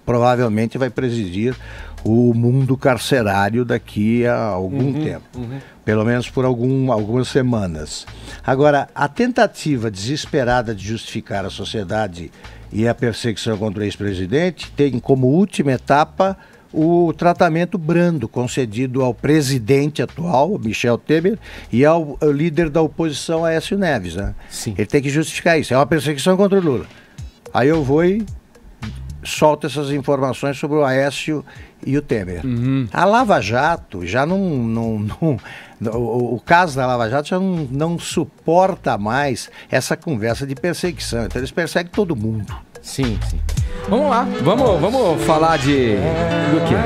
provavelmente vai presidir o mundo carcerário daqui a algum tempo. Pelo menos por algumas semanas. Agora, a tentativa desesperada de justificar a sociedade e a perseguição contra o ex-presidente tem como última etapa o tratamento brando concedido ao presidente atual, Michel Temer, e ao líder da oposição, Aécio Neves, né? Sim. Ele tem que justificar isso. É uma perseguição contra o Lula. Aí eu vou e solta essas informações sobre o Aécio e o Temer. A Lava Jato já o caso da Lava Jato já não suporta mais essa conversa de perseguição. Então eles perseguem todo mundo. Sim. Vamos lá, vamos falar do quê?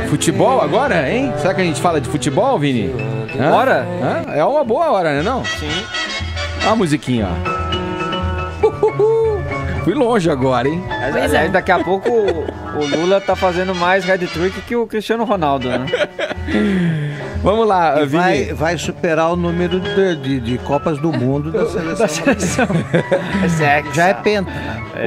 Futebol agora, hein? Será que a gente fala de futebol, Vini? Bora? É uma boa hora, né não? Sim. Olha a musiquinha, ó. Fui longe agora, hein? Aliás, daqui a pouco o Lula tá fazendo mais hat-trick que o Cristiano Ronaldo, né? Vamos lá, Vini. Vai superar o número de Copas do Mundo da seleção. Já é penta.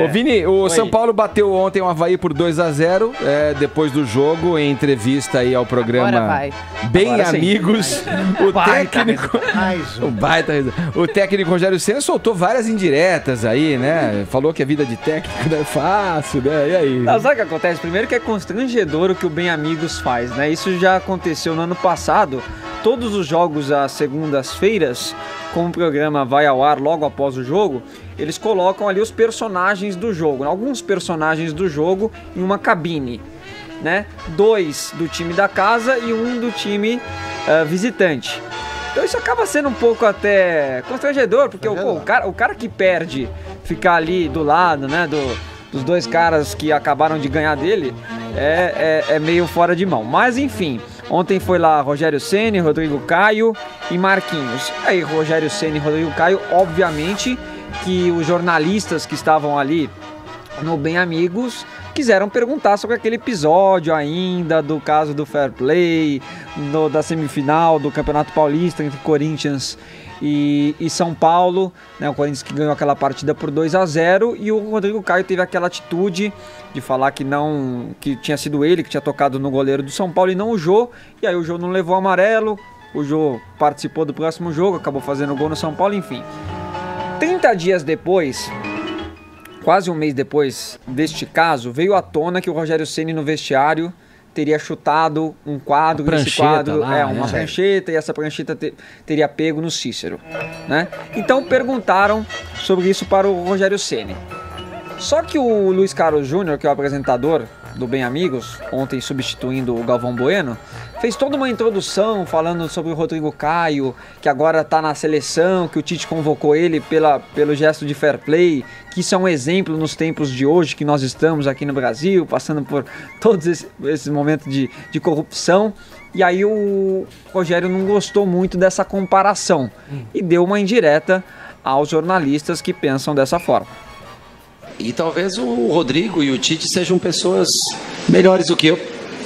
Ô, Vini, o São Paulo bateu ontem o Avaí por 2-0, depois do jogo, em entrevista aí ao programa Bem Agora Amigos. O técnico Rogério Ceni soltou várias indiretas aí, né? Falou que a vida de técnico não é fácil, né? E aí? Não, sabe o que acontece? Primeiro que é constrangedor o que o Bem Amigos faz, né? Isso já aconteceu no ano passado. Todos os jogos às segundas-feiras, como o programa vai ao ar logo após o jogo, eles colocam ali os personagens do jogo, alguns personagens do jogo em uma cabine, né? 2 do time da casa e 1 do time visitante. Então isso acaba sendo um pouco até constrangedor, porque o cara que perde ficar ali do lado, né, dos 2 caras que acabaram de ganhar dele, é meio fora de mão. Mas enfim, ontem foi lá Rogério Ceni, Rodrigo Caio e Marquinhos. Aí Rogério Ceni e Rodrigo Caio, obviamente que os jornalistas que estavam ali no Bem Amigos quiseram perguntar sobre aquele episódio ainda do caso do Fair Play, da semifinal do Campeonato Paulista entre Corinthians e São Paulo, né? O Corinthians que ganhou aquela partida por 2-0 e o Rodrigo Caio teve aquela atitude de falar que tinha sido ele que tinha tocado no goleiro do São Paulo e não o Jô, e aí o Jô não levou amarelo, o Jô participou do próximo jogo, acabou fazendo gol no São Paulo, enfim. 30 dias depois, quase um mês depois deste caso, veio à tona que o Rogério Ceni no vestiário teria chutado um quadro, uma prancheta, e essa prancheta teria pego no Cícero, né? Então perguntaram sobre isso para o Rogério Ceni. Só que o Luiz Carlos Júnior, que é o apresentador do Bem Amigos, ontem substituindo o Galvão Bueno, fez toda uma introdução falando sobre o Rodrigo Caio, que agora está na seleção, que o Tite convocou ele pelo gesto de fair play, que isso é um exemplo nos tempos de hoje que nós estamos aqui no Brasil, passando por todos esses momentos de corrupção. E aí o Rogério não gostou muito dessa comparação e deu uma indireta aos jornalistas que pensam dessa forma. E talvez o Rodrigo e o Tite sejam pessoas melhores do que eu.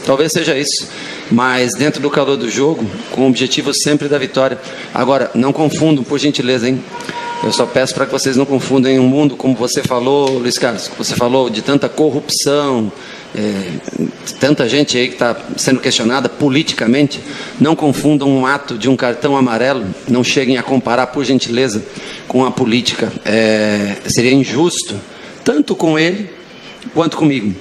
Talvez seja isso. Mas dentro do calor do jogo, com o objetivo sempre da vitória. Agora, não confundam, por gentileza, hein? Eu só peço para que vocês não confundam um mundo, como você falou, Luiz Carlos, você falou de tanta corrupção, tanta gente aí que está sendo questionada politicamente. Não confundam um ato de um cartão amarelo, não cheguem a comparar, por gentileza, com a política. Seria injusto, tanto com ele quanto comigo.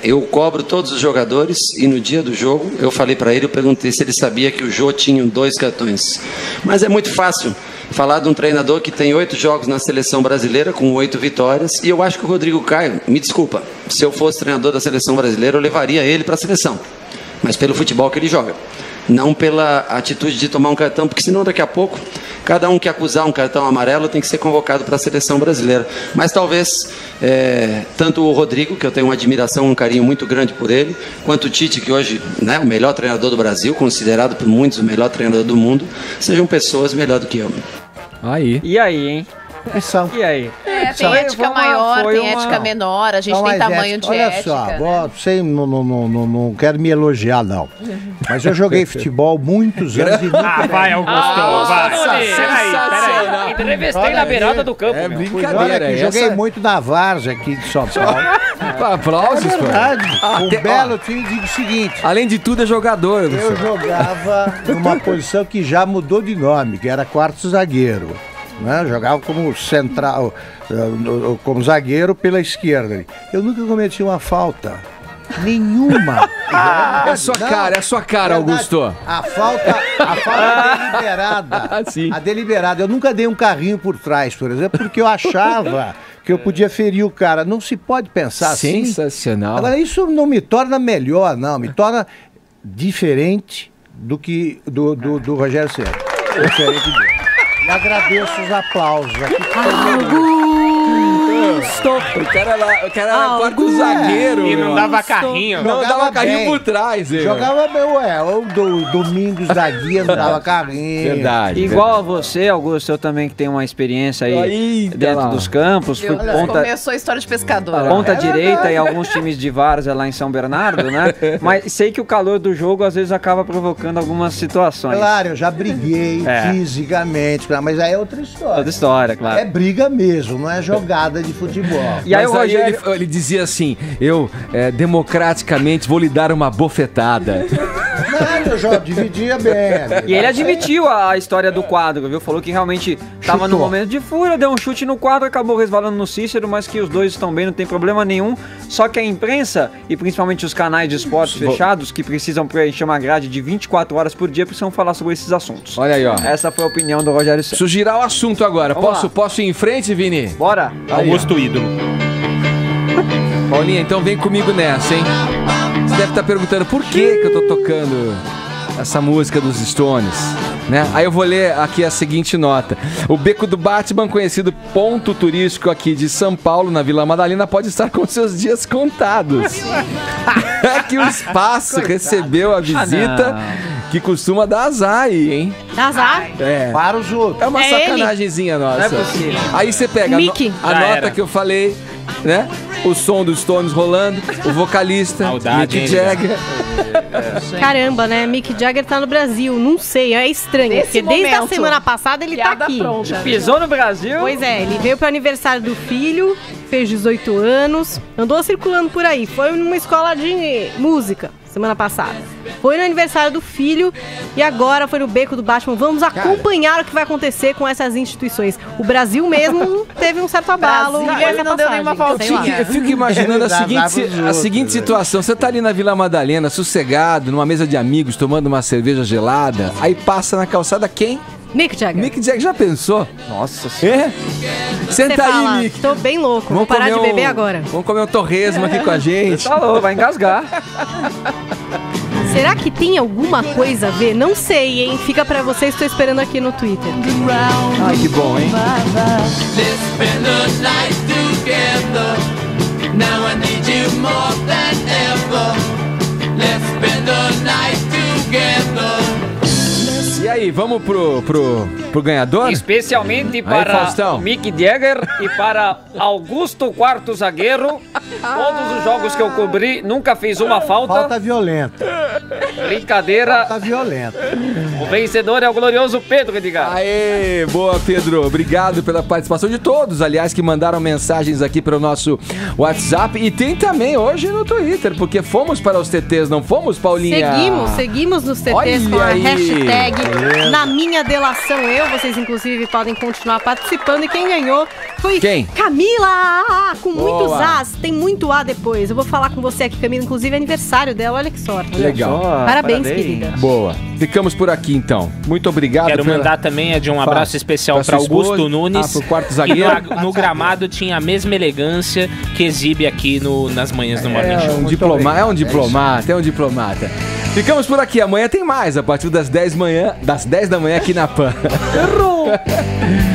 Eu cobro todos os jogadores e no dia do jogo eu falei para ele, eu perguntei se ele sabia que o Jô tinha 2 cartões. Mas é muito fácil falar de um treinador que tem 8 jogos na seleção brasileira com 8 vitórias, e eu acho que o Rodrigo Caio, me desculpa, se eu fosse treinador da seleção brasileira eu levaria ele para a seleção, mas pelo futebol que ele joga, não pela atitude de tomar um cartão, porque senão daqui a pouco cada um que acusar um cartão amarelo tem que ser convocado para a seleção brasileira. Mas talvez tanto o Rodrigo, que eu tenho uma admiração, um carinho muito grande por ele, quanto o Tite, que hoje é o melhor treinador do Brasil, considerado por muitos o melhor treinador do mundo, sejam pessoas melhor do que eu. Aí. E aí, hein? E aí? Tem ética maior, tem ética menor, a gente tem tamanho de olha ética. Olha só, não quero me elogiar, não. Mas eu joguei futebol muitos anos e nunca... vai, Augusto, vai. Peraí. Entrevistei na beirada do campo. Brincadeira. Joguei muito na Várzea aqui de São Paulo. Aplausos, é verdade. Belo time, digo o seguinte. Além de tudo, é jogador. Eu jogava numa posição que já mudou de nome, que era quarto zagueiro. Né? Jogava como central, como zagueiro pela esquerda. Eu nunca cometi uma falta. Nenhuma. É sua cara, é sua cara, Augusto. A falta é deliberada. Sim. A deliberada. Eu nunca dei um carrinho por trás, por exemplo, porque eu achava que eu podia ferir o cara. Não se pode pensar assim. Sensacional. Agora, isso não me torna melhor, não. Me torna diferente do que do Rogério Ceni. Diferente dele. E agradeço os aplausos aqui. O cara era quarto zagueiro. E não dava carrinho. Não dava carrinho por trás. Jogava bem, o Domingos da Guia não dava carrinho. Verdade. Igual a você, Augusto, eu também que tenho uma experiência aí dentro dos campos. Fui Começou a história de pescador. Ponta direita e alguns times de várzea lá em São Bernardo, né? Mas sei que o calor do jogo às vezes acaba provocando algumas situações. Claro, eu já briguei fisicamente, mas aí é outra história. Outra história, claro. É briga mesmo, não é jogada de futebol. E aí, mas o Rogério... ele dizia assim, eu democraticamente vou lhe dar uma bofetada. Não, eu já dividia bem. E ele admitiu a história do quadro, viu? Falou que realmente estava no momento de fúria, deu um chute no quadro, acabou resvalando no Cícero, mas que os dois estão bem, não tem problema nenhum. Só que a imprensa, e principalmente os canais de esportes fechados, que precisam preencher uma grade de 24 horas por dia, precisam falar sobre esses assuntos. Olha aí, ó. Essa foi a opinião do Rogério Ceni. Preciso girar o assunto agora. Posso ir em frente, Vini? Bora. Augusto ídolo. Paulinha, então vem comigo nessa, hein? Você deve estar perguntando por que eu tô tocando essa música dos Stones, né? Aí eu vou ler aqui a seguinte nota. O Beco do Batman, conhecido ponto turístico aqui de São Paulo, na Vila Madalena, pode estar com seus dias contados. É que o espaço recebeu a visita que costuma dar azar aí, hein? Dá azar? É. Para os outros. É uma sacanagemzinha nossa. Não é possível. Aí você pega a nota que eu falei, né? O som dos Stones rolando, o vocalista, Mick Jagger. Caramba, né? Mick Jagger tá no Brasil, não sei, é estranho. Porque desde a semana passada ele tá aqui. Pisou no Brasil? Pois é, ele veio pro aniversário do filho, fez 18 anos, andou circulando por aí, foi numa escola de música semana passada. Foi no aniversário do filho e agora foi no Beco do Batman. Vamos acompanhar o que vai acontecer com essas instituições. O Brasil mesmo teve um certo abalo. Ele não deu nenhuma faltinha. Eu fico imaginando a seguinte situação. Você tá ali na Vila Madalena, sossegado, numa mesa de amigos, tomando uma cerveja gelada, aí passa na calçada quem? Mick Jagger. Mick Jagger, já pensou? Nossa senhora. Senta aí, Mick. Tô bem louco, vou parar de beber agora. Vamos comer um torresmo aqui com a gente. Tá louco, vai engasgar. Será que tem alguma coisa a ver? Não sei, hein? Fica pra vocês, tô esperando aqui no Twitter. Ai, que bom, hein? E aí, vamos pro ganhador? Especialmente aí, para Mick Jagger e para Augusto, quarto zagueiro. Todos os jogos que eu cobri, nunca fiz uma falta. Falta violenta. Brincadeira. Falta violenta. O vencedor é o glorioso Pedro Edgar. Aê, boa, Pedro. Obrigado pela participação de todos, aliás, que mandaram mensagens aqui para o nosso WhatsApp. E tem também hoje no Twitter, porque fomos para os TTs, não fomos, Paulinha? Seguimos nos TTs. Olha com a aí. hashtag Na Minha Delação Eu. Vocês, inclusive, podem continuar participando. E quem ganhou foi Camila, com muitos As. Tem muito A depois. Eu vou falar com você aqui, Camila. Inclusive, é aniversário dela. Olha que sorte. Legal. Parabéns, querida. Boa. Ficamos por aqui, então. Muito obrigado. Quero mandar também um abraço especial para Augusto Nunes. Pro quarto zagueiro. No gramado tinha a mesma elegância que exibe aqui nas manhãs do Morning Show. É um diplomata. Ficamos por aqui. Amanhã tem mais, a partir das 10 da manhã aqui na PAN. Errou!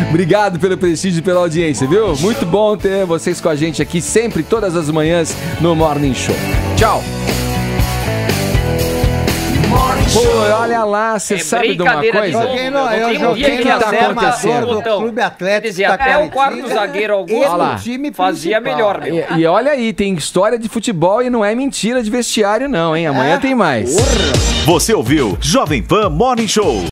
Obrigado pelo prestígio e pela audiência, viu? Muito bom ter vocês com a gente aqui sempre, todas as manhãs, no Morning Show. Tchau! Pô, olha lá, você sabe de uma coisa? Eu joguei no Clube Atlético. Dizia, o quarto zagueiro Augusto time fazia melhor, meu. E olha aí, tem história de futebol e não é mentira de vestiário não, hein? Amanhã tem mais. Você ouviu Jovem Pan Morning Show.